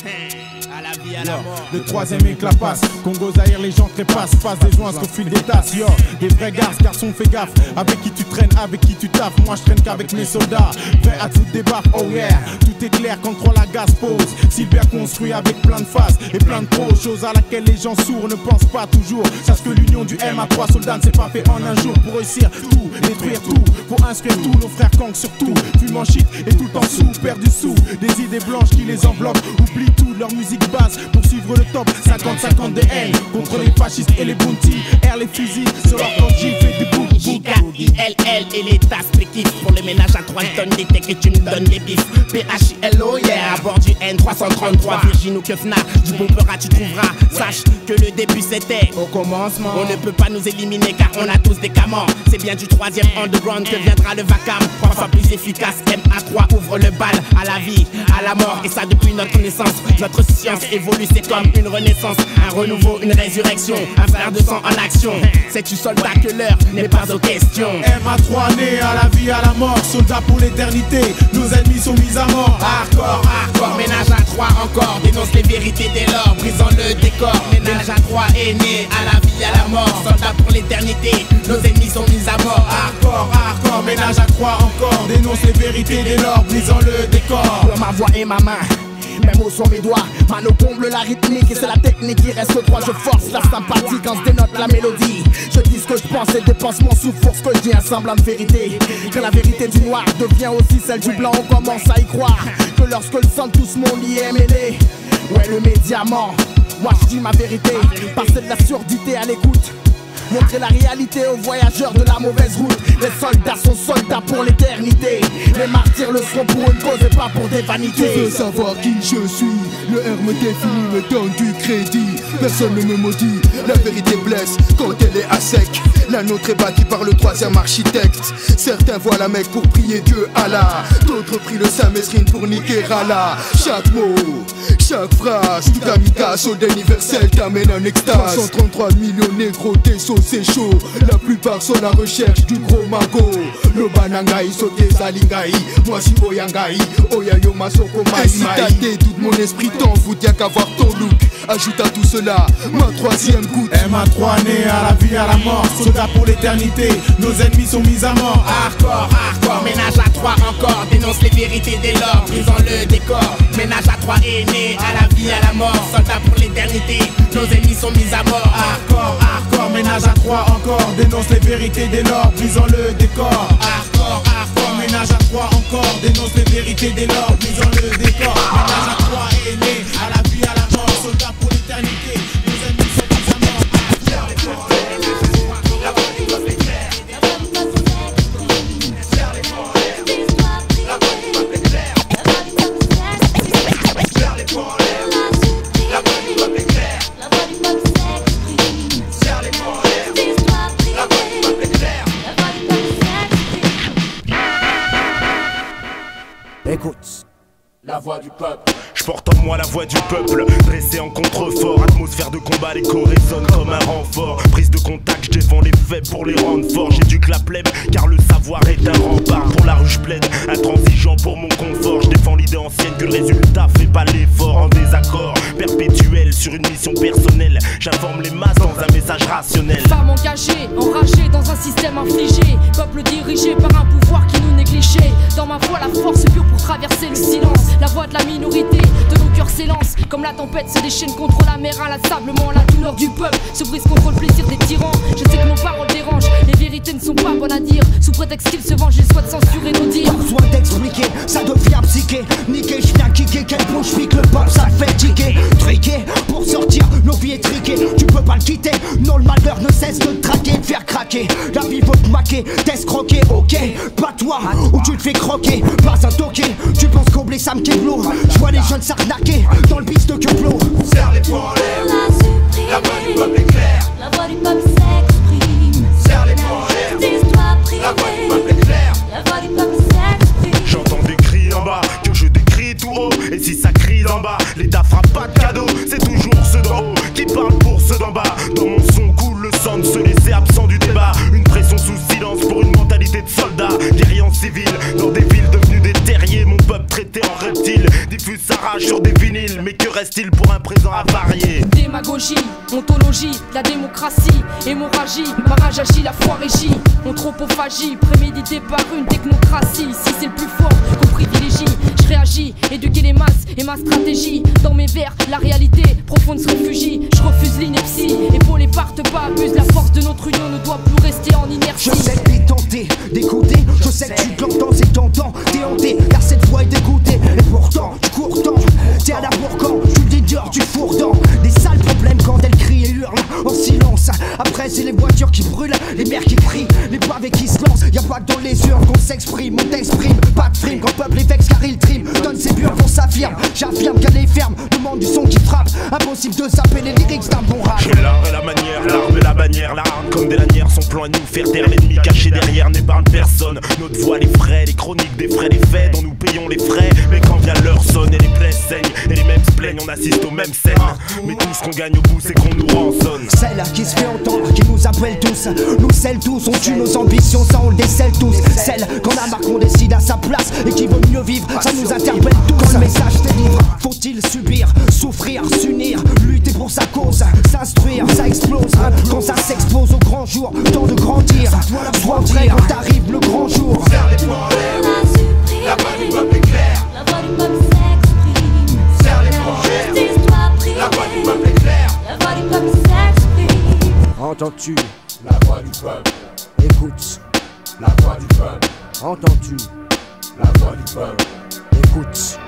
[SPEAKER 25] À la vie, à la mort.
[SPEAKER 1] Le troisième éclat passe, Congo Zaïre, les gens trépassent, passe des joints au fil des tasses, yo. Des vrais garçons, fais gaffe, avec qui tu traînes, avec qui tu taffes. Moi je traîne qu'avec mes soldats, prêts à tout débarque, oh yeah. Tout est clair quand trop la gaz pose, si bien construit avec plein de phases et plein de pros. Chose à laquelle les gens sourds ne pensent pas toujours. Sache que l'union du MA3 soldats ne s'est pas fait en un jour. Pour réussir tout, détruire tout, pour instruire tous nos frères Kang surtout. Fume en shit et tout en sous, perdu sous des idées blanches qui les enveloppent. Oublie tout, leur musique basse pour suivre le top. 50-50 de haine contre les fascistes et les bounty. Air les fusils sur leur tangy, fait des boucs.
[SPEAKER 25] J-K-I-L-L et les tasses péquifs. Pour les ménages à 3 tonnes des techs et tu me donnes des bifs. P-H-I-L-O, yeah, à bord du N333 Virgin ou Kefna, du bombera tu trouveras. Sache que le début c'était au commencement. On ne peut pas nous éliminer car on a tous des camans. C'est bien du troisième underground que viendra le vacarme. 3 fois plus efficace, MA3 ouvre le bal à la vie, à la mort. Et ça depuis notre naissance. Notre science évolue, c'est comme une renaissance. Un renouveau, une résurrection, un frère de sang en action. Sais-tu soldat que l'heure n'est pas aux questions.
[SPEAKER 1] MA3 né à la vie, à la mort, soldat pour l'éternité. Nos ennemis sont mis à mort.
[SPEAKER 25] Hardcore, hardcore, ménage à 3 encore. Dénonce les vérités dès lors, brisant le décor. Ménage à 3 est né à la vie, à la mort. Soldat pour l'éternité, nos ennemis sont mis à mort.
[SPEAKER 1] Hardcore, hardcore, ménage à 3 encore. Dénonce les vérités dès lors, brisant le décor.
[SPEAKER 25] Pour ma voix et ma main, même au son mes doigts, mano comble la rythmique et c'est la technique qui reste au droit. Je force la sympathie quand je dénote la mélodie. Je dis ce que je pense et dépense mon souffle pour ce que je dis, un semblant de vérité. Que la vérité du noir devient aussi celle du blanc, on commence à y croire. Que lorsque le sang de tous mon lit est mêlé, ouais le médiamant, moi je dis ma vérité. Passer de la surdité à l'écoute, montrer la réalité aux voyageurs de la mauvaise route. Les soldats sont soldats pour l'éternité. Les martyrs le seront pour une cause et pas pour des vanités.
[SPEAKER 4] Tu veux savoir qui je suis? Le R me définit, me donne du crédit. Personne ne me maudit, la vérité blesse quand elle est à sec. La nôtre est bâtie par le troisième architecte. Certains voient la Mecque pour prier Dieu Allah. D'autres prient le Saint-Mesrine pour niquer Allah. Chaque mot, chaque phrase, tout amica, soldat universel t'amène en extase. 333 millions négros, des sauts c'est chaud. La plupart sont à la recherche du gros mago. Le banangai, sauté zalingai. Moi si oyangai, oyayo masoko mai. Incitaté, tout mon esprit t'en fout, y'a qu'à voir ton look. Ajoute à tout cela, ma troisième goutte.
[SPEAKER 1] MA3 né à la vie, à la mort, soldat pour l'éternité. Nos ennemis sont mis à mort.
[SPEAKER 25] Hardcore, hardcore, ménage à 3 encore. Dénonce les vérités dès lors, brisant le décor. Ménage à 3 est né à la vie, à la mort. Soldat pour l'éternité, nos ennemis sont mis à mort.
[SPEAKER 1] Hardcore, hardcore, ménage à 3 encore. Dénonce les vérités dès lors, brisant le décor.
[SPEAKER 25] Hardcore, hardcore,
[SPEAKER 1] ménage à 3 encore. Dénonce les vérités dès lors, brisant le décor. Ménage à 3 est né à la vie, à la mort. Soldat pour l'éternité, nos ennemis sont mis à mort.
[SPEAKER 25] Écoute, la voix du peuple.
[SPEAKER 9] Je porte en moi la voix du peuple, dressé en contrefort. Atmosphère de combat, l'écho résonne comme un renfort. Prise de contact, je défends les faits pour les rendre forts. J'éduque la plèbe, car le savoir est un rempart. Pour la rue je plaide, intransigeant pour mon confort. Je défends l'idée ancienne que le résultat fait pas l'effort. En désaccord perpétuel sur une mission personnelle, j'informe les masses dans un message rationnel.
[SPEAKER 23] Femmes engagées, enragées dans un système infligé. Peuple dirigé par un pouvoir qui nous négligeait. Dans ma voix la force bio pour traverser le silence. La voix de la minorité, de nos cœurs s'élance. Comme la tempête se déchaîne contre la mer inlassablement. La douleur du peuple se brise contre le plaisir des tyrans. Je sais que nos paroles dérangent, les vérités ne sont pas bonnes à dire. Sous prétexte qu'ils se vengent, ils souhaitent censurer nos dires.
[SPEAKER 15] Pas besoin d'expliquer, ça devient psyché. Niquer, je viens kicker, quel bouche pique le pop, ça fait tiquer. Triquer, pour sortir, nos vies étriquées. Tu peux pas le quitter, non le malheur ne cesse de te traquer, de faire craquer. La vie veut te maquer, t'escroquer, ok. Pas toi, ou tu te fais croquer, pas un toqué. Tu penses combler Sam Keblo. Je vois les jeunes s'arnaquer dans le bis de Keblo.
[SPEAKER 22] Serre les poings en l'air, la voix du peuple est claire.
[SPEAKER 17] La voix du peuple s'exprime.
[SPEAKER 22] Serre les poings en l'air, la voix du peuple est claire.
[SPEAKER 17] La voix du peuple s'exprime.
[SPEAKER 9] J'entends des cris en bas, que je décris tout haut. Et si ça crie d'en bas, l'État fera pas de cadeau. C'est toujours ceux d'en haut qui parlent pour ceux d'en bas. Dans mon son coule le sang de se laisser absent du débat. Une pression sous silence pour une mentalité de soldat. Guerrier en civil, dans des villes devenues des terriers. Mon peuple traité en reptile, diffuse sa rage sur des vinyles. Mais Que reste-t-il pour un présent avarié?
[SPEAKER 23] Démagogie, ontologie, la démocratie, hémorragie, barrage agit, la foi régit. Anthropophagie, prémédité par une technocratie. Si c'est le plus fort qu'on privilégie, je réagis, éduquer les masses et ma stratégie. Dans mes vers, la réalité profonde se réfugie. Je refuse l'ineptie, épaulé par te pas abuse. La force de notre union ne doit plus rester en inertie.
[SPEAKER 15] Je sais que t'es tenté d'écouter, je sais que tu l'entends, c'est tentant, t'es hanté, car cette voix est dégoûtée. Et pourtant, tu cours tant, t'es à la pourquant, tu le dédures, tu fourres dans des sales problèmes quand elle crie et hurle en silence. Après, c'est les voitures qui brûlent, les mères qui crient, les pavés qui se lancent. Y'a pas que dans les urnes qu'on s'exprime, on t'exprime, pas de frime. Quand le peuple est vexe car il trime, donne ses burnes, on s'affirme. J'affirme qu'elle est ferme, demande du son qui frappe. Impossible de zapper les lyrics d'un bon rap.
[SPEAKER 9] Que l'art et la manière, l'arme et la bannière, l'arme comme des lanières. Son plan est de nous faire taire, l'ennemi caché derrière n'épargne personne. Notre voix, les frais, les chroniques des frais, les faits dont nous payons les frais. Mais quand vient l'heure sonne et les plaies saignent et les mêmes se plaignent, on assiste aux mêmes scènes. Mais tout ce qu'on gagne au bout, c'est qu'on nous rançonne.
[SPEAKER 15] Celle qui se fait entendre, qui nous appelle tous, nous scelle tous, on tue nos ambitions, ça on le décèle tous. Celle qu'on a marre qu'on décide à sa place et qui veut mieux vivre, ça nous interpelle tous. Quand le message délivre, faut-il subir, souffrir, s'unir, lutter pour sa cause, s'instruire, ça explose. Quand ça s'expose au grand jour, temps de grandir. Sois vrai quand t'arrive le grand jour.
[SPEAKER 22] Serre les poings en l'air, la voix du peuple est claire.
[SPEAKER 17] La voix du peuple s'exprime.
[SPEAKER 22] Serre les poings en l'air, la voix du peuple est claire.
[SPEAKER 17] La voix du peuple s'exprime.
[SPEAKER 15] Entends-tu
[SPEAKER 22] la voix du peuple?
[SPEAKER 15] Écoute
[SPEAKER 22] la voix du peuple.
[SPEAKER 15] Entends-tu
[SPEAKER 22] la voix du peuple?
[SPEAKER 15] Écoute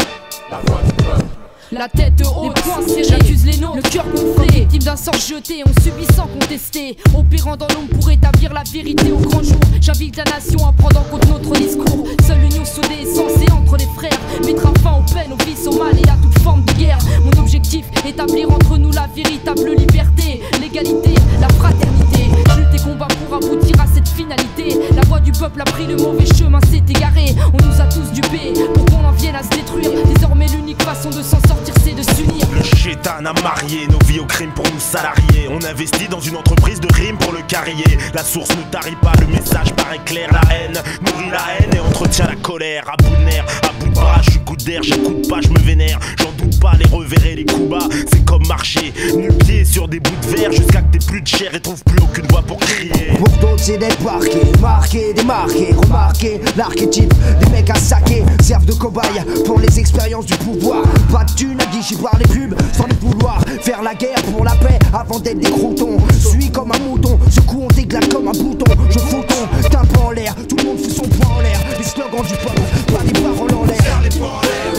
[SPEAKER 22] la voix du peuple.
[SPEAKER 23] La tête haute, les poings serrés, j'accuse les nôtres, le cœur gonflé, victime d'un sort jeté, on subit sans contester, opérant dans l'ombre pour établir la vérité au grand jour. J'invite la nation à prendre en compte notre discours. Seule l'union soudée est censée entre les frères mettra fin aux peines, aux vices, au mal et à toute forme de guerre. Mon objectif, établir entre nous la véritable liberté, l'égalité, la fraternité. Je lutte et combat pour aboutir à cette finalité. La voix du peuple a pris le mauvais chemin, s'est égaré. On nous a tous dupés pour qu'on en vienne à se détruire. Désormais l'unique façon de s'en sortir, c'est de s'unir.
[SPEAKER 9] Le chétan a marié nos vies au crime pour nous salariés. On investit dans une entreprise de rime pour le carrier. La source ne tarit pas, le message paraît clair. La haine nourrit la haine et entretient la colère. À bout de nerfs, à bout de bras, je suis coup d'air, j'écoute pas, je me vénère. J'en doute pas, les revers et les coups bas, c'est comme marcher nu-pied sur des bouts de verre jusqu'à que t'aies plus de chair et trouves plus aucune voix pour crier.
[SPEAKER 15] Pour d'autres c'est d'être marqué, marqué, démarqué, remarqué. L'archétype des mecs à saquer servent de cobayes pour les expériences du pouvoir. Pas de thunes aguichées par les pubs sans le vouloir. Faire la guerre pour la paix avant d'être des croutons. Suis comme un mouton, ce coup on t'éclate comme un bouton. Je fous ton tympan en l'air, tout le monde fout son poing en l'air. Les slogans du peuple, pas des paroles en l'air.
[SPEAKER 22] Serre les poings en l'air,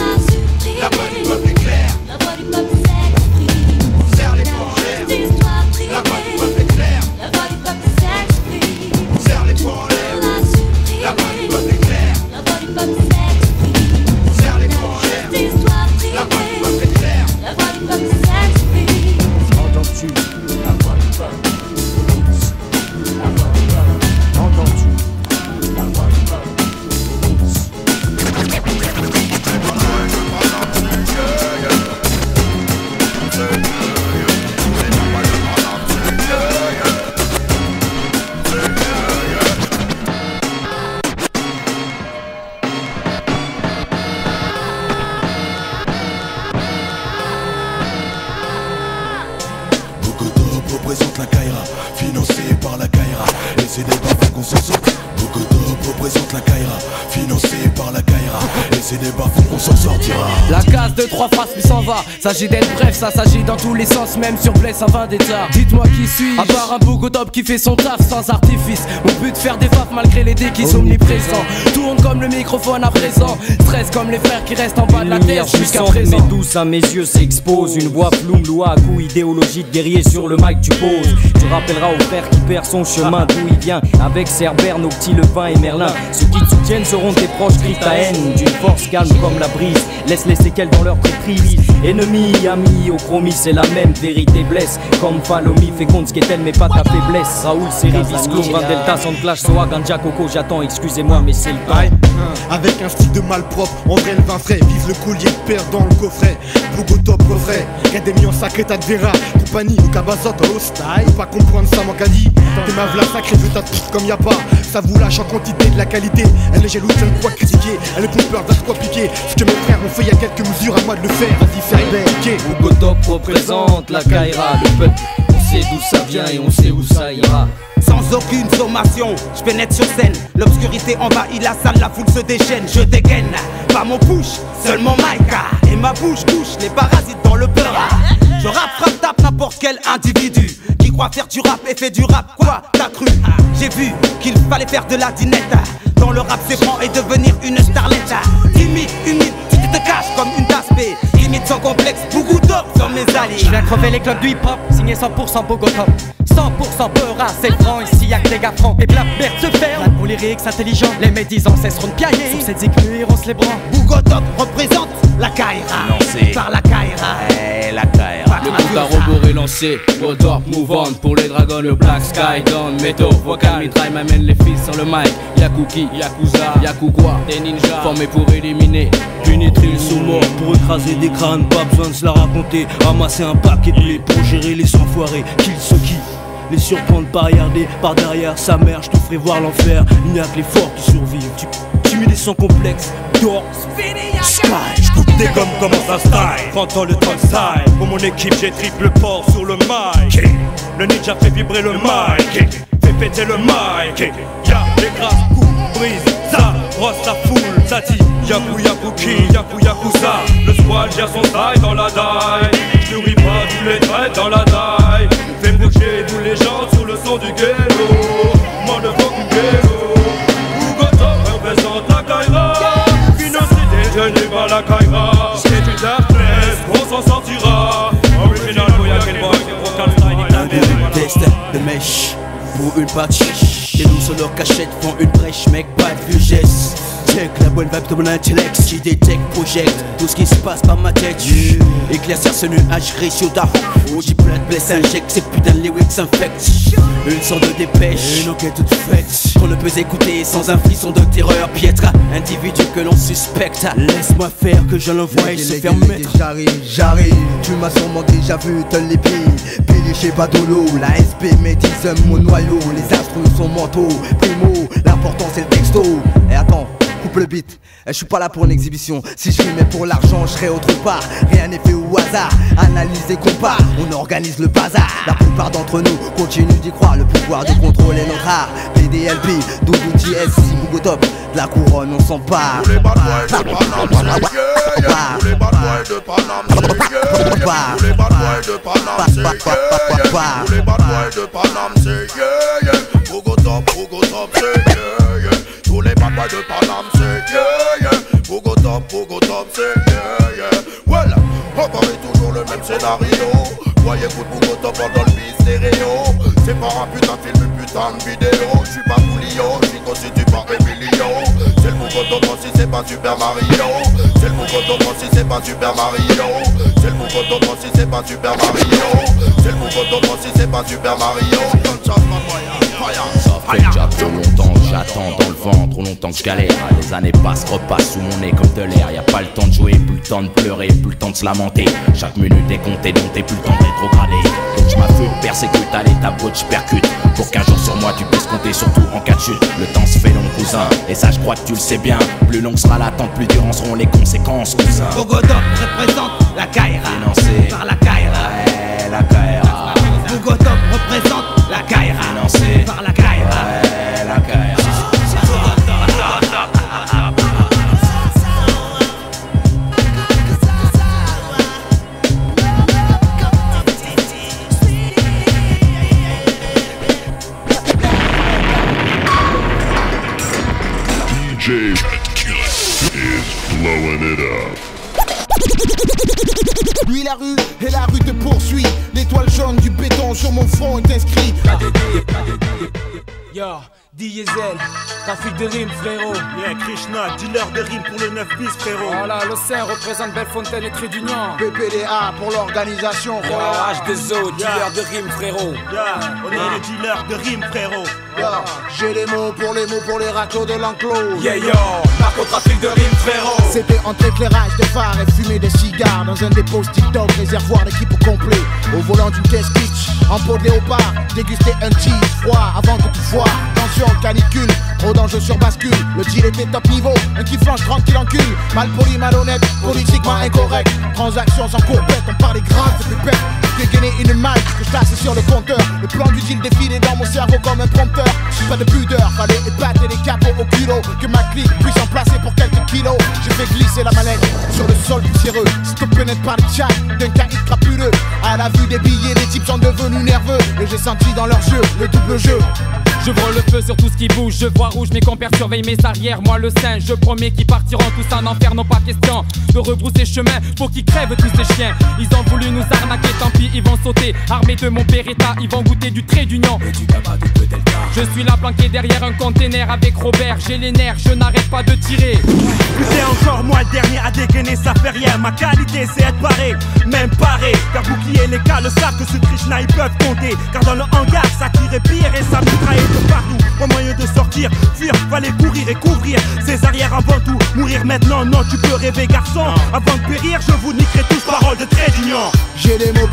[SPEAKER 22] la voix du peuple est claire.
[SPEAKER 17] La voix du peuple s'exprime.
[SPEAKER 22] Serre les poings en l'air, la voix du peuple est claire.
[SPEAKER 17] La voix du peuple s'exprime.
[SPEAKER 22] Serre les poings en l'air, la voix du peuple est claire.
[SPEAKER 17] La voix du peuple s'exprime.
[SPEAKER 22] Serre les poings en l'air, la voix du peuple est claire.
[SPEAKER 17] La voix du peuple s'exprime.
[SPEAKER 15] Entends-tu
[SPEAKER 22] la voix du peuple? La voix du peuple.
[SPEAKER 15] Entends-tu
[SPEAKER 22] la voix du peuple?
[SPEAKER 6] Représente la Kaira, financé par la Kaira. Et c'est des bas qu'on s'en sort. Bogotop représente la Kaira, financé par la Kaira. Et c'est des bas qu'on s'en sortira.
[SPEAKER 7] La case de 3 phrases puis s'en va. S'agit d'être bref, ça s'agit dans tous les sens, même sur Blesse à 20 d'état. Dites-moi qui suis, à part un Bogotop qui fait son taf sans artifice. Mon but faire des faves malgré les dés qui sont omniprésents. Tourne comme le microphone à présent. Stress comme les frères qui restent en bas de la terre jusqu'à présent.
[SPEAKER 24] Mais douce à mes yeux s'expose. Une voix floue, loin à coup idéologie de guerrier sur le mic tu poses. Tu rappelleras au frère qui perd son chemin d'où il vient. Avec Cerbère, nos petits Lepin et Merlin. Ceux qui te soutiennent seront tes proches, crie ta haine. D'une force calme comme la brise. Laisse les séquelles dans leur pétrise. Ennemi, ami, au promis c'est la même. Vérité blesse comme Falomi. Féconde ce qu'est elle mais pas ta faiblesse. Raoul, Série, Visco, Van Delta, Sandclash, Soa, Ganja, Coco. J'attends, excusez-moi mais c'est le temps.
[SPEAKER 1] Avec un style de malpropre, on vrai le vin frais. Vive le collier de père dans le coffret. Bogotop, vrai. Y'a des millions sacrés, t'as de Vera, compagnie ou Cabazot, au style. Faut pas comprendre ça, mon caddie. T'es ma v'la sacrée, je t'as tout comme y'a pas. Ça vous lâche en quantité de la qualité. Elle est jalouse, elle me croit critiquer. Elle est pompeur, d'un quoi piquer. Ce que mes frères ont fait, y'a quelques mesures, à moi de le faire. Vas-y, fais piquer.
[SPEAKER 3] Hugo Top représente la Kaira, le peuple. On sait d'où ça vient et on sait où ça ira.
[SPEAKER 11] Sans aucune sommation, je pénètre sur scène. L'obscurité envahit la salle, la foule se déchaîne. Je dégaine, pas mon push, seul mon mic. Et ma bouche touche les parasites dans le beurre. Je rappe, frappe, tape n'importe quel individu qui croit faire du rap et fait du rap. Quoi, t'as cru? J'ai vu qu'il fallait faire de la dinette. Dans le rap c'est franc et devenir une starlette. Timide, humide, tu te caches comme une tasse B. Limite sans complexe, beaucoup d'or sur mes alliés.
[SPEAKER 14] Je viens crever les clubs du hip-hop, signé 100% Bogotop. 100% Peura, c'est franc, ici y'a que des gars francs. Et que la merde se ferme, rap aux lyrics intelligents. Les médisants cesseront de piailler, sur cette éclure on se les branle.
[SPEAKER 11] Bogotop représente la Kaira, par la Kaira,
[SPEAKER 3] la Kaira. Le compte à rebours est lancé, World Up, Move On. Pour les dragons, le Black Sky, Down, Meto, Vocal, Mitraille m'amène les fils sur le mic. Yakuki, Yakuza, Yakugwa, des ninjas formés pour éliminer.
[SPEAKER 13] Pénétrer sous mort pour écraser des crânes, pas besoin de se la raconter. Ramasser un paquet de blé pour gérer les enfoirés, qu'ils se kiffent. Les surprendre par regarder par derrière sa mère, je te ferai voir l'enfer. Il n'y a que les forts qui survivent. Timide et sans complexe, dehors,
[SPEAKER 18] Sky, j'coupe des gommes, comment ça style. 30 ans le temps style. Pour mon équipe j'ai triple port sur le mic. Le ninja fait vibrer le mic, fait péter le mic. Y'a des grasses, coups, brise, ça brosse la foule. Ça dit Yaku Yakuki, Yaku Yakuza. Le squad gère son style dans la daille. J'nourris pas tous les traits dans la daille. Fais bouger tous les gens sous le son du ghetto. Motherfucking ghetto. Bogotop représente la Kaira. Financé détenu par la Kaira. C'est du darkness, on s'en sortira. Original Boyakin Boy, Vocal Style.
[SPEAKER 13] Test de mèche pour une patch. Les loups sur leur cachette font une brèche, mec, pas de vigesse. Check la bonne vibe de mon intellect. Qui détecte, projette tout ce qui se passe par ma tête. Éclaircir ce nuage ratio d'art. J'ai plein de blesses, injecte ces putains de lyrics infects. Une sorte de dépêche, une enquête toute faite. Qu'on ne peut écouter sans un frisson de terreur. Piètre, individu que l'on suspecte. Laisse-moi faire que je l'envoie et se faire mettre.
[SPEAKER 19] J'arrive, tu m'as sûrement déjà vu te les pieds. Pilier chez Badolo, la SP médise mon noyau. Les instruments sont mentaux, primo, l'important c'est le texto. Et attends, coupe le beat, je suis pas là pour une exhibition. Si je rimais pour l'argent, je serais autre part. Rien n'est fait au hasard, analyse et compare. On organise le bazar, la plupart d'entre nous continuent d'y croire. Le pouvoir de contrôle est notre art. PDLP, Doudou TSC, Bogotop, de la couronne on s'empare.
[SPEAKER 26] Tous les bad boys de Paname, c'est yeah. Tous les bad boys de Paname, c'est yeah. Tous les bad boys de Paname, c'est yeah. Tous les bad boys de Paname, c'est yeah. Bogotop, Bogotop, c'est yeah. Tous les bad boys de Paname, c'est yeah. Bogotop, Bogotop, c'est yeah. Well, encore et toujours le même scénario. Voyez écoute Bogotop dans le bis stéréo. C'est pas un putain de film, une putain de vidéo. J'suis pas Coolio, j'suis constitué par Emilio. C'est le Bogotop si c'est pas Super Mario. C'est le Bogotop si c'est pas Super Mario. C'est le Bogotop si c'est pas Super Mario. C'est le Bogotop si c'est pas Super Mario.
[SPEAKER 3] Ça fait déjà trop longtemps que j'attends dans le ventre, trop longtemps que je galère. Les années passent, repassent sous mon nez comme de l'air. Y'a pas le temps de jouer, plus le temps de pleurer, plus le temps de se lamenter. Chaque minute est comptée, donc t'es plus le temps de rétrograder. Donc j'm'affûte, persécute, à l'état brut, j'percute. Pour qu'un jour sur moi tu puisses compter, surtout en cas de chute. Le temps se fait long, cousin, et ça je crois que tu le sais bien. Plus longue sera l'attente, plus dures en seront les conséquences, cousin.
[SPEAKER 11] Bogotop représente la Kaira,
[SPEAKER 3] financé
[SPEAKER 11] par la Kaira.
[SPEAKER 3] Ouais, la Kaira.
[SPEAKER 11] Bogotop représente la Kaira,
[SPEAKER 3] financé
[SPEAKER 11] par la Kaira.
[SPEAKER 3] Ouais, la Kaira.
[SPEAKER 27] DJ is blowing it up.
[SPEAKER 25] Lui la rue et la rue te poursuit. L'étoile jaune du béton sur mon front est inscrit.
[SPEAKER 28] Yo,
[SPEAKER 7] Diesel, trafic de rimes frérot.
[SPEAKER 1] Yeah, Krishna, dealer de rimes pour le 9 bis frérot.
[SPEAKER 7] Voilà, le Saint représente Bellefontaine et Trait d'Union.
[SPEAKER 25] PPDA pour l'organisation.
[SPEAKER 7] H2O, dealer de rimes frérot.
[SPEAKER 1] On est les dealers de rimes frérot.
[SPEAKER 25] J'ai les mots pour les raclos de l'enclos.
[SPEAKER 7] Yeah yo, narcotrafic de rimes frérot.
[SPEAKER 25] C'était entre éclairage des phares et fumée des cigares dans un dépôt TikTok, réservoir d'équipe au complet. Au volant d'une caisse kitsch, en peau de léopard, déguster un cheese froid avant que tu foires. Tension canicule, trop d'enjeux sur bascule. Le deal était top niveau, un qui flanche tranquille en cul. Mal poli, malhonnête, politiquement incorrect. Transaction sans courbette, on parlait grave de pépette. Dégainé une malle que je tasse sur le compteur. Le plan du deal défilé dans mon cerveau comme un prompteur. Pas de pudeur, fallait épater les capots au culot. Que ma clique puisse en placer pour quelques kilos. J'ai fait glisser la mallette sur le sol poussiéreux. Stoppé net par les chats d'un caïd crapuleux. À la vue des billets, les types sont devenus nerveux. Et j'ai senti dans leurs yeux le double jeu.
[SPEAKER 7] Je vois le feu sur tout ce qui bouge, je vois rouge, mes compères surveillent mes arrières. Moi le singe, je promets qu'ils partiront tous en enfer, non pas question de rebrousser chemin pour qu'ils crèvent tous ces chiens. Ils ont voulu nous arnaquer, tant pis, ils vont sauter. Armés de mon Beretta, ils vont goûter du Trait d'Union. Je suis là planqué derrière un container avec Robert, j'ai les nerfs, je n'arrête pas de tirer.
[SPEAKER 1] C'est encore moi le dernier à dégainer, ça fait rien. Ma qualité c'est être paré, même paré. Car bouclier les gars le savent que ce Krishna ils peuvent compter. Car dans le hangar ça tirait pire et ça mitraillait de partout. Pas moyen de sortir, fuir, fallait courir et couvrir ses arrières avant tout. Mourir maintenant, non tu peux rêver garçon. Avant de périr je vous niquerai tous, paroles de Trait d'Union.
[SPEAKER 25] J'ai les mots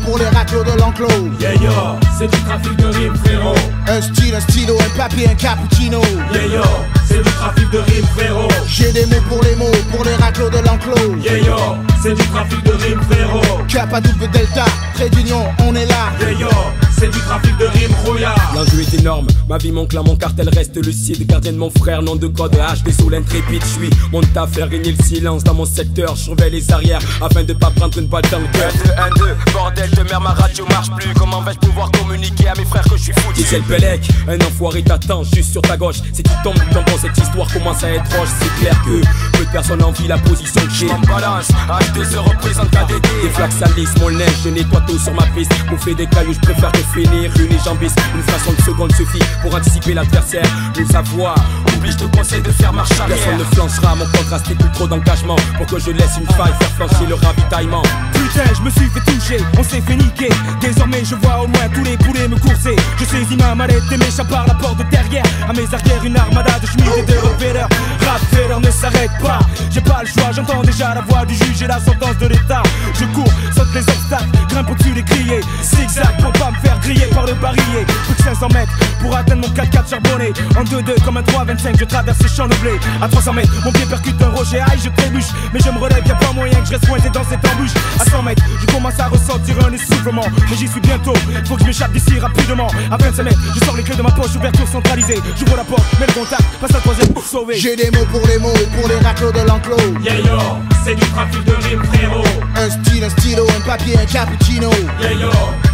[SPEAKER 25] pour les raclos de l'enclos.
[SPEAKER 7] Yeah yo, c'est du trafic de rimes frérot.
[SPEAKER 25] Un style, un stylo, un papier, un cappuccino.
[SPEAKER 7] Yeah yo, c'est du trafic de rimes frérot.
[SPEAKER 25] J'ai des mots pour les raclos de l'enclos.
[SPEAKER 7] Yeah yo, c'est du trafic de rimes frérot.
[SPEAKER 25] Cap à double delta, Trait d'Union, on est là.
[SPEAKER 7] Yeah yo, c'est du trafic de rimes rouillard.
[SPEAKER 2] L'enjeu est énorme, ma vie mon clan, mon cartel reste lucide. Gardien de mon frère, nom de code H, des saules intrépides. J'suis mon taf, faire régner le silence dans mon secteur. J'surveille les arrières afin de pas prendre une balle dans le cœur.
[SPEAKER 3] 1, 2, bordel de merde, ma radio marche plus. Comment vais-je pouvoir communiquer à mes frères que je suis foutu?
[SPEAKER 2] C'est le Pélec, un enfoiré t'attend juste sur ta gauche. Si tu tombes dans cette histoire commence à être roche. C'est clair que peu de personnes envient la position que j'ai.
[SPEAKER 3] En balance, H2 représente KDD.
[SPEAKER 2] Des flaques salissent mon linge, je nettoie tout sur ma piste. Pour faire des cailloux, je préfère te finir une jambiste. Une fraction de seconde suffit pour anticiper l'adversaire. Nous savoir,
[SPEAKER 3] oublie, je te conseille de faire marche arrière.
[SPEAKER 2] Personne ne flanchera, mon contrat c'est plus trop d'engagement. Pour que je laisse une faille faire flancher le ravitaillement.
[SPEAKER 7] Putain, je me suis fait toucher, on s'est fait niquer. Désormais je vois au moins tous les poulets me courser. Je saisis ma mallette et m'échappe par la porte de derrière. À mes arrières une armada de chemises et de repéreurs. Rap Feller ne s'arrête pas, j'ai pas le choix, j'entends déjà la voix du juge et la sentence de l'état. Je cours, saute les obstacles, grimpe au-dessus des grillés. Zigzag pour pas me faire griller par le barillet. Plus que 500 mètres pour atteindre mon 4x4 charbonné. En 2-2 comme un 3-25 je traverse les champs de blé. À 300 mètres mon pied percute un rocher, aïe je trébuche. Mais je me relève, y'a pas moyen que je reste coincé dans cette embûche. À 100 mètres je commence à ressentir un essoufflement. Mais j'y suis bientôt, faut que je m'échappe d'ici rapidement. À 25 mètres je sors les clés de ma poche, ouverture centralisée. J'ouvre la porte, mets le contact, passe à troisième pour sauver.
[SPEAKER 25] J'ai des mots pour les raclos de l'enclos.
[SPEAKER 7] Yeah yo, c'est du trafic de rimes frérot.
[SPEAKER 25] Un style, un stylo, un papier, un cappuccino.
[SPEAKER 7] Yeah yo,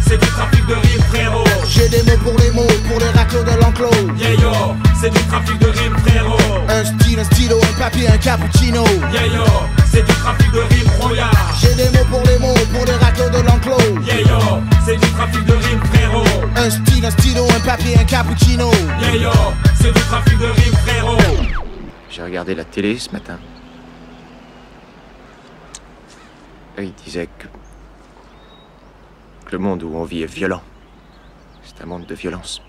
[SPEAKER 7] c'est du trafic de rimes frérot.
[SPEAKER 25] J'ai des mots pour les raclos de l'enclos.
[SPEAKER 7] Yeah yo, c'est du trafic de rimes frérot.
[SPEAKER 25] Un style, un stylo, un papier, un cappuccino.
[SPEAKER 7] Yeah yo, c'est du trafic de rimes rouillard.
[SPEAKER 25] J'ai des mots pour les raclos de l'enclos.
[SPEAKER 7] Yeah yo, c'est du trafic de rimes frérot.
[SPEAKER 25] Un style, un stylo, un papier, un cappuccino.
[SPEAKER 7] Yeah yo, c'est du trafic de rimes frérot.
[SPEAKER 5] J'ai regardé la télé ce matin. Et il disait que le monde où on vit est violent. C'est un monde de violence.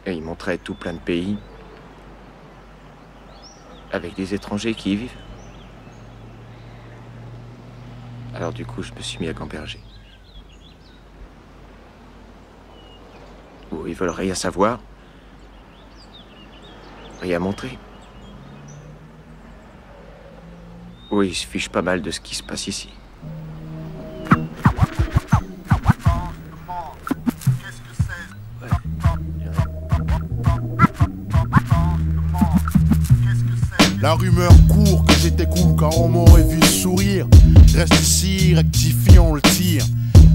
[SPEAKER 5] Et il montrait tout plein de pays avec des étrangers qui y vivent. Alors du coup, je me suis mis à gamberger. Où ils veulent rien savoir, rien montrer. Oui, ils se fichent pas mal de ce qui se passe ici.
[SPEAKER 6] La rumeur court que j'étais cool car on m'aurait vu sourire. Reste ici, rectifions le tir.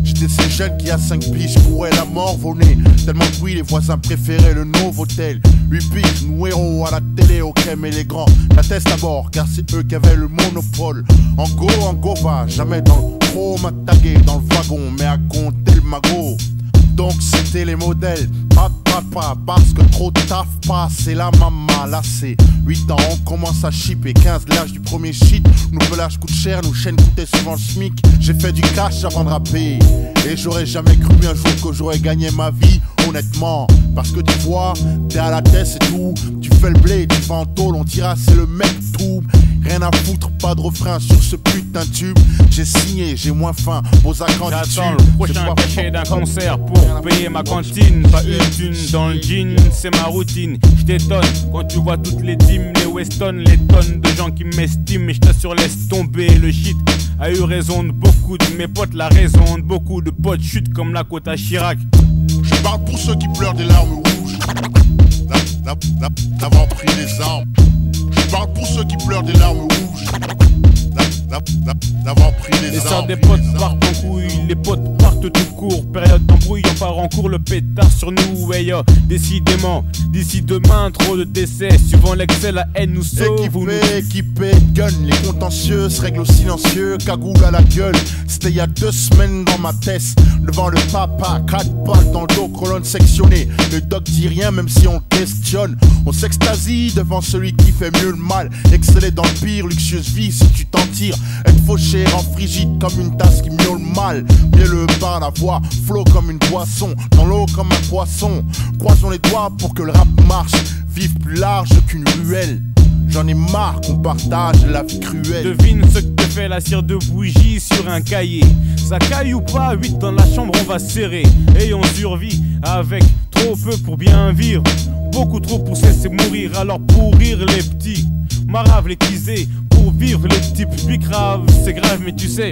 [SPEAKER 6] J'étais ces jeunes qui à 5 piges couraient la mort au nez. Tellement que oui, les voisins préféraient le Novotel. 8 piges, nous héros à la télé, au crème et les grands l'attestent à bord car c'est eux qui avaient le monopole. En go va, jamais dans le chrome à taguer dans le wagon, mais à compter le magot. Donc c'était les modèles, pas de papa, parce que trop de taf pas, c'est la maman. Là c'est 8 ans, on commence à chipper, 15 l'âge du premier shit. Nous pelage coûte cher, nos chaînes coûtaient souvent le SMIC. J'ai fait du cash avant de rapper, et j'aurais jamais cru un jour que j'aurais gagné ma vie, honnêtement. Parce que tu vois, t'es à la tête c'est tout, tu fais le blé, tu vas en tôle, on dira c'est le mec tout. Rien à foutre, pas de refrain sur ce putain de tube. J'ai signé, j'ai moins faim, vos accents.
[SPEAKER 4] J'attends le prochain cachet d'un concert pour payer ma cantine. Pas une thune dans le jean, c'est ma routine. J't'étonne quand tu vois toutes les teams, les Weston, les tonnes de gens qui m'estiment. Et j't'assure laisse tomber le shit. A eu raison de beaucoup de mes potes, la raison de beaucoup de potes chute comme la côte à Chirac.
[SPEAKER 6] Je parle pour ceux qui pleurent des larmes rouges d'avoir pris les armes. Je parle pour ceux qui pleurent des larmes rouges d'avoir pris les armes.
[SPEAKER 4] Les sœurs des potes partent en couille, les potes partent tout court. Période d'embrouille, on part en cours, le pétard sur nous. Hey yo, décidément, d'ici demain, trop de décès. Suivant l'excès, la haine nous sauve.
[SPEAKER 6] Équipé, gun, les contentieux se règlent au silencieux, cagoule à la gueule. C'était il y a 2 semaines dans ma tête, devant le papa, 4 balles dans le dos, colonne sectionnée. Le doc dit rien même si on questionne. On s'extasie devant celui qui fait mieux le mal. Exceller dans le pire, luxueuse vie si tu t'en tires. Être fauché en frigide comme une tasse qui miaule mal. Mielleux par la voix, flot comme une boisson, dans l'eau comme un poisson. Croisons les doigts pour que le rap marche. Vive plus large qu'une ruelle. J'en ai marre qu'on partage la vie cruelle.
[SPEAKER 4] Devine ce que te fait la cire de bougie sur un cahier. Ça caille ou pas, 8 dans la chambre on va serrer. Et on survit avec trop peu pour bien vivre. Beaucoup trop pour cesser mourir, alors pour rire les petits. Marave les teasés, pour vivre les types. Puis grave, c'est grave mais tu sais,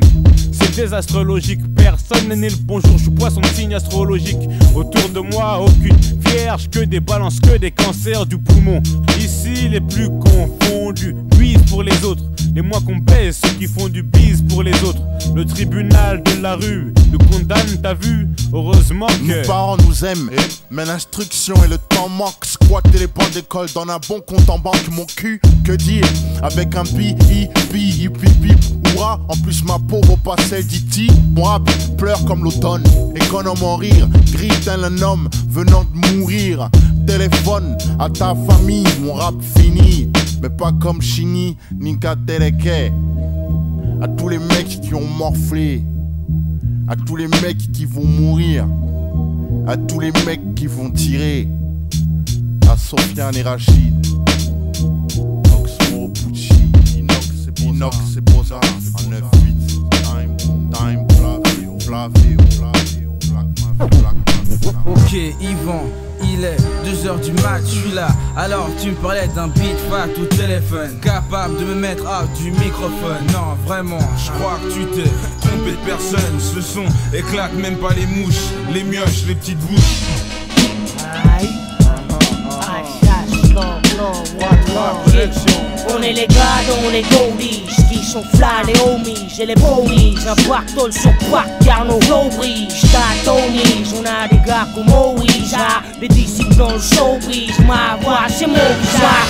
[SPEAKER 4] c'est désastre logique. Personne n'est né le bonjour, je suis poisson de signe astrologique. Autour de moi, aucune vierge, que des balances, que des cancers du poumon. Ici les plus confondus, bise pour les autres. Les moins qu'on baise, ceux qui font du bise pour les autres. Le tribunal de la rue nous condamne, t'as vu? Heureusement que
[SPEAKER 6] nos parents nous aiment, mais l'instruction et le temps manquent. Squatter les bancs d'école, dans un bon compte en banque. Mon cul, que dire? Avec un pi, oura. En plus ma peau vaut pas celle d'Iti. Mon rap pleure comme l'automne, économe en rire. Gris tel un homme venant de mourir. Téléphone à ta famille, mon rap fini. Mais pas comme Chini, Ninka Teleke. À tous les mecs qui ont morflé, à tous les mecs qui vont mourir, à tous les mecs qui vont tirer, à Sofiane et Rachid, Oxmo, Pucci, Inox, c'est Boza, en 9-8, Time, Flavio,
[SPEAKER 7] Ok, Yvan, il est 2h du mat, je suis là. Alors tu me parlais d'un beat fat au téléphone, capable de me mettre out du microphone. Non, vraiment, je crois que tu t'es trompé de personne. Ce son éclate même pas les mouches, les mioches, les petites bouches.
[SPEAKER 8] On est les gars, on est goldies qui sont fly, les homies et les ponies. Un pactole sur pack car nos flow brise. Tatonis, on a des gars comme Moïse, les disciples dans le showbiz. Ma voix c'est Moïse.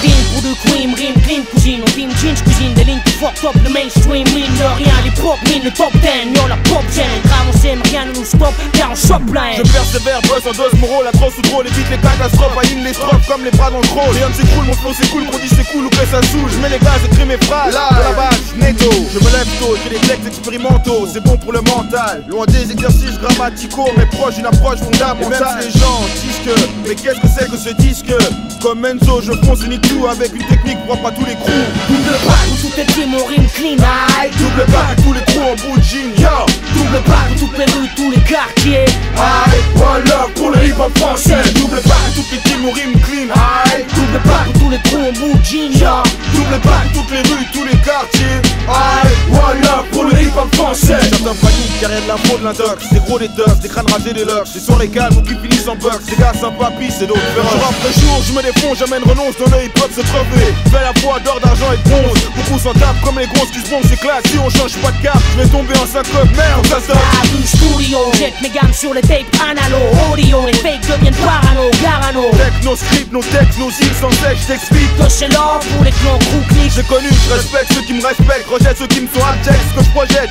[SPEAKER 8] Team pour de cream, rime clean cuisine. On team jeans cuisine, des lignes qui fuck up le mainstream. Mine de rien, les pop mine, le top 10. Yo la pop scène, grave on sait mais rien ne nous stoppe car on chope plein.
[SPEAKER 10] Je persévère, boss en dose, mon rôle, la grosse ou trop. Évite les catastrophes, aligne les strophes comme les bras dans le gros. Rien ne s'écroule, mon flow c'est cool, qu'on dit c'est cool ou que ça saoule. Je mets les gaz, j'écris mes phrases, de la base, netto. Je me lève tôt, j'ai des textes expérimentaux, c'est bon pour le mental. Loin des exercices grammaticaux, mais proche d'une approche fondamentale. Et même si les gens disent que, mais qu'est-ce que c'est que ce disque? Comme Enzo, je fonce une tout avec une technique propre à tous les crews.
[SPEAKER 8] Double back où toutes les teams on rime clean, aïe.
[SPEAKER 10] Double back tous les crews en bout de jean, yo.
[SPEAKER 8] Double back où toutes les rues, tous les quartiers,
[SPEAKER 10] aïe. One love pour le hip hop français. Double back toutes les teams on rime clean, aïe.
[SPEAKER 8] Double back où tous les crews en bout de jean, yo.
[SPEAKER 10] Double back toutes les rues, tous les quartiers, aïe. One love pour le hip hop français. Certains paniquent car y'a de l'info de l'intox. Des gros des tops, des crânes rasés des locks. Des soirées calmes ou qui finissent en box. Des gars sympas pis c'est d'autres féroces. Jour après jour je me défonce, jamais ne renonce. Dans le hip hop se crever. Fais la foi d'or, d'argent et de bronze. Beaucoup s'en tapent comme les grosses qui se bombent, c'est classe. Si on change pas de carte, je vais tomber en syncope. Merde, ça sonne.
[SPEAKER 8] Studio, jette mes gammes sur les tapes analo. Audio, les fakes deviennent parano, garano.
[SPEAKER 10] Techno script, nos textes, nos îles sans sexe, j't'explique
[SPEAKER 8] que c'est l'or pour les clans crew clics.
[SPEAKER 10] J'ai connu, je respecte ceux qui me respectent, rejette ceux qui me sont abjects, ce que je projette.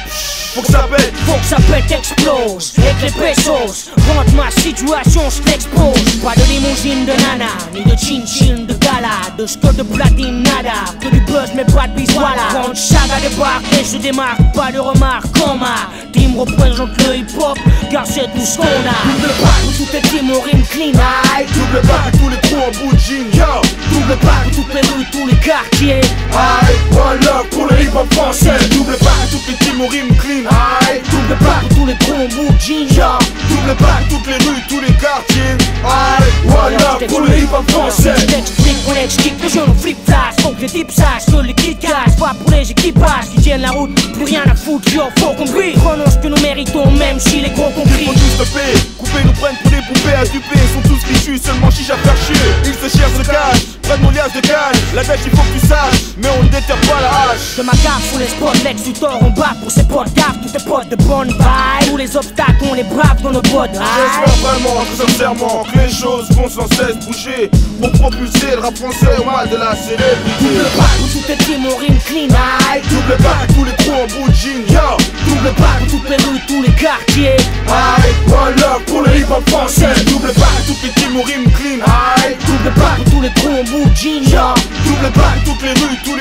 [SPEAKER 10] faut que ça pète.
[SPEAKER 8] Faut que ça pète, explose. Et que les pesos rentre ma situation, je t'expose. Pas de limousine de nana, ni de chin-chin de gala. De skirt de platine, nada. Que du buzz, mais pas de bis, voilà. Quand une saga débarque et je démarque, pas de remarque. Quand ma team représente le hip-hop, car c'est tout ce qu'on a. Double pack où toutes les teams au rim clean. Aïe,
[SPEAKER 10] double pack tous les trous en bout de jean. Yo,
[SPEAKER 8] double pack où toutes les rues, tous les quartiers.
[SPEAKER 10] Aïe, one love pour le hip-hop français. Double pack toutes les teams au rim clean. Aïe,
[SPEAKER 8] double pack où tous les trous en bout de jean.
[SPEAKER 10] Yo, double pack toutes les rues, tous les quartiers. Aïe, one love pour le hip-hop français.
[SPEAKER 8] Je t'explique, on explique que je nous flip-flash. Faut que les types sachent que les kids cassent. Pas pour les équipages qui tiennent la route, plus rien à foutre. Yo, faut qu'on brille. Prenons ce que nous méritons, même si les gros compris.
[SPEAKER 10] Faut tous te payer, couper nous prennent pour des poupées à duper. Ils sont tous fichus, seulement chiche à faire chier. Ils se cherchent, se cachent, pas de moliage de canne. La dèche il faut que tu saches, mais on ne déterre pas la hache.
[SPEAKER 8] De ma cave sous les spots, l'ex du tort, on bat pour ses potes gaffes. Tous tes potes de bonne vibe. Tous les obstacles, on les brave dans nos bottes.
[SPEAKER 10] J'espère vraiment, très sincèrement, que les choses vont sans cesse bouger pour propulser le rap français au mal de la célébrité.
[SPEAKER 8] Double pack où toutes les teams au rim clean. Aïe,
[SPEAKER 10] double pack tous les trous en bout de jean. Yo,
[SPEAKER 8] double pack où toutes les rues, tous les quartiers.
[SPEAKER 10] Aïe, one love pour le hip-hop français. Double pack toutes les teams au rim clean. Aïe,
[SPEAKER 8] double pack où tous les trous en bout de jean.
[SPEAKER 10] Yo, double pack toutes les rues, tous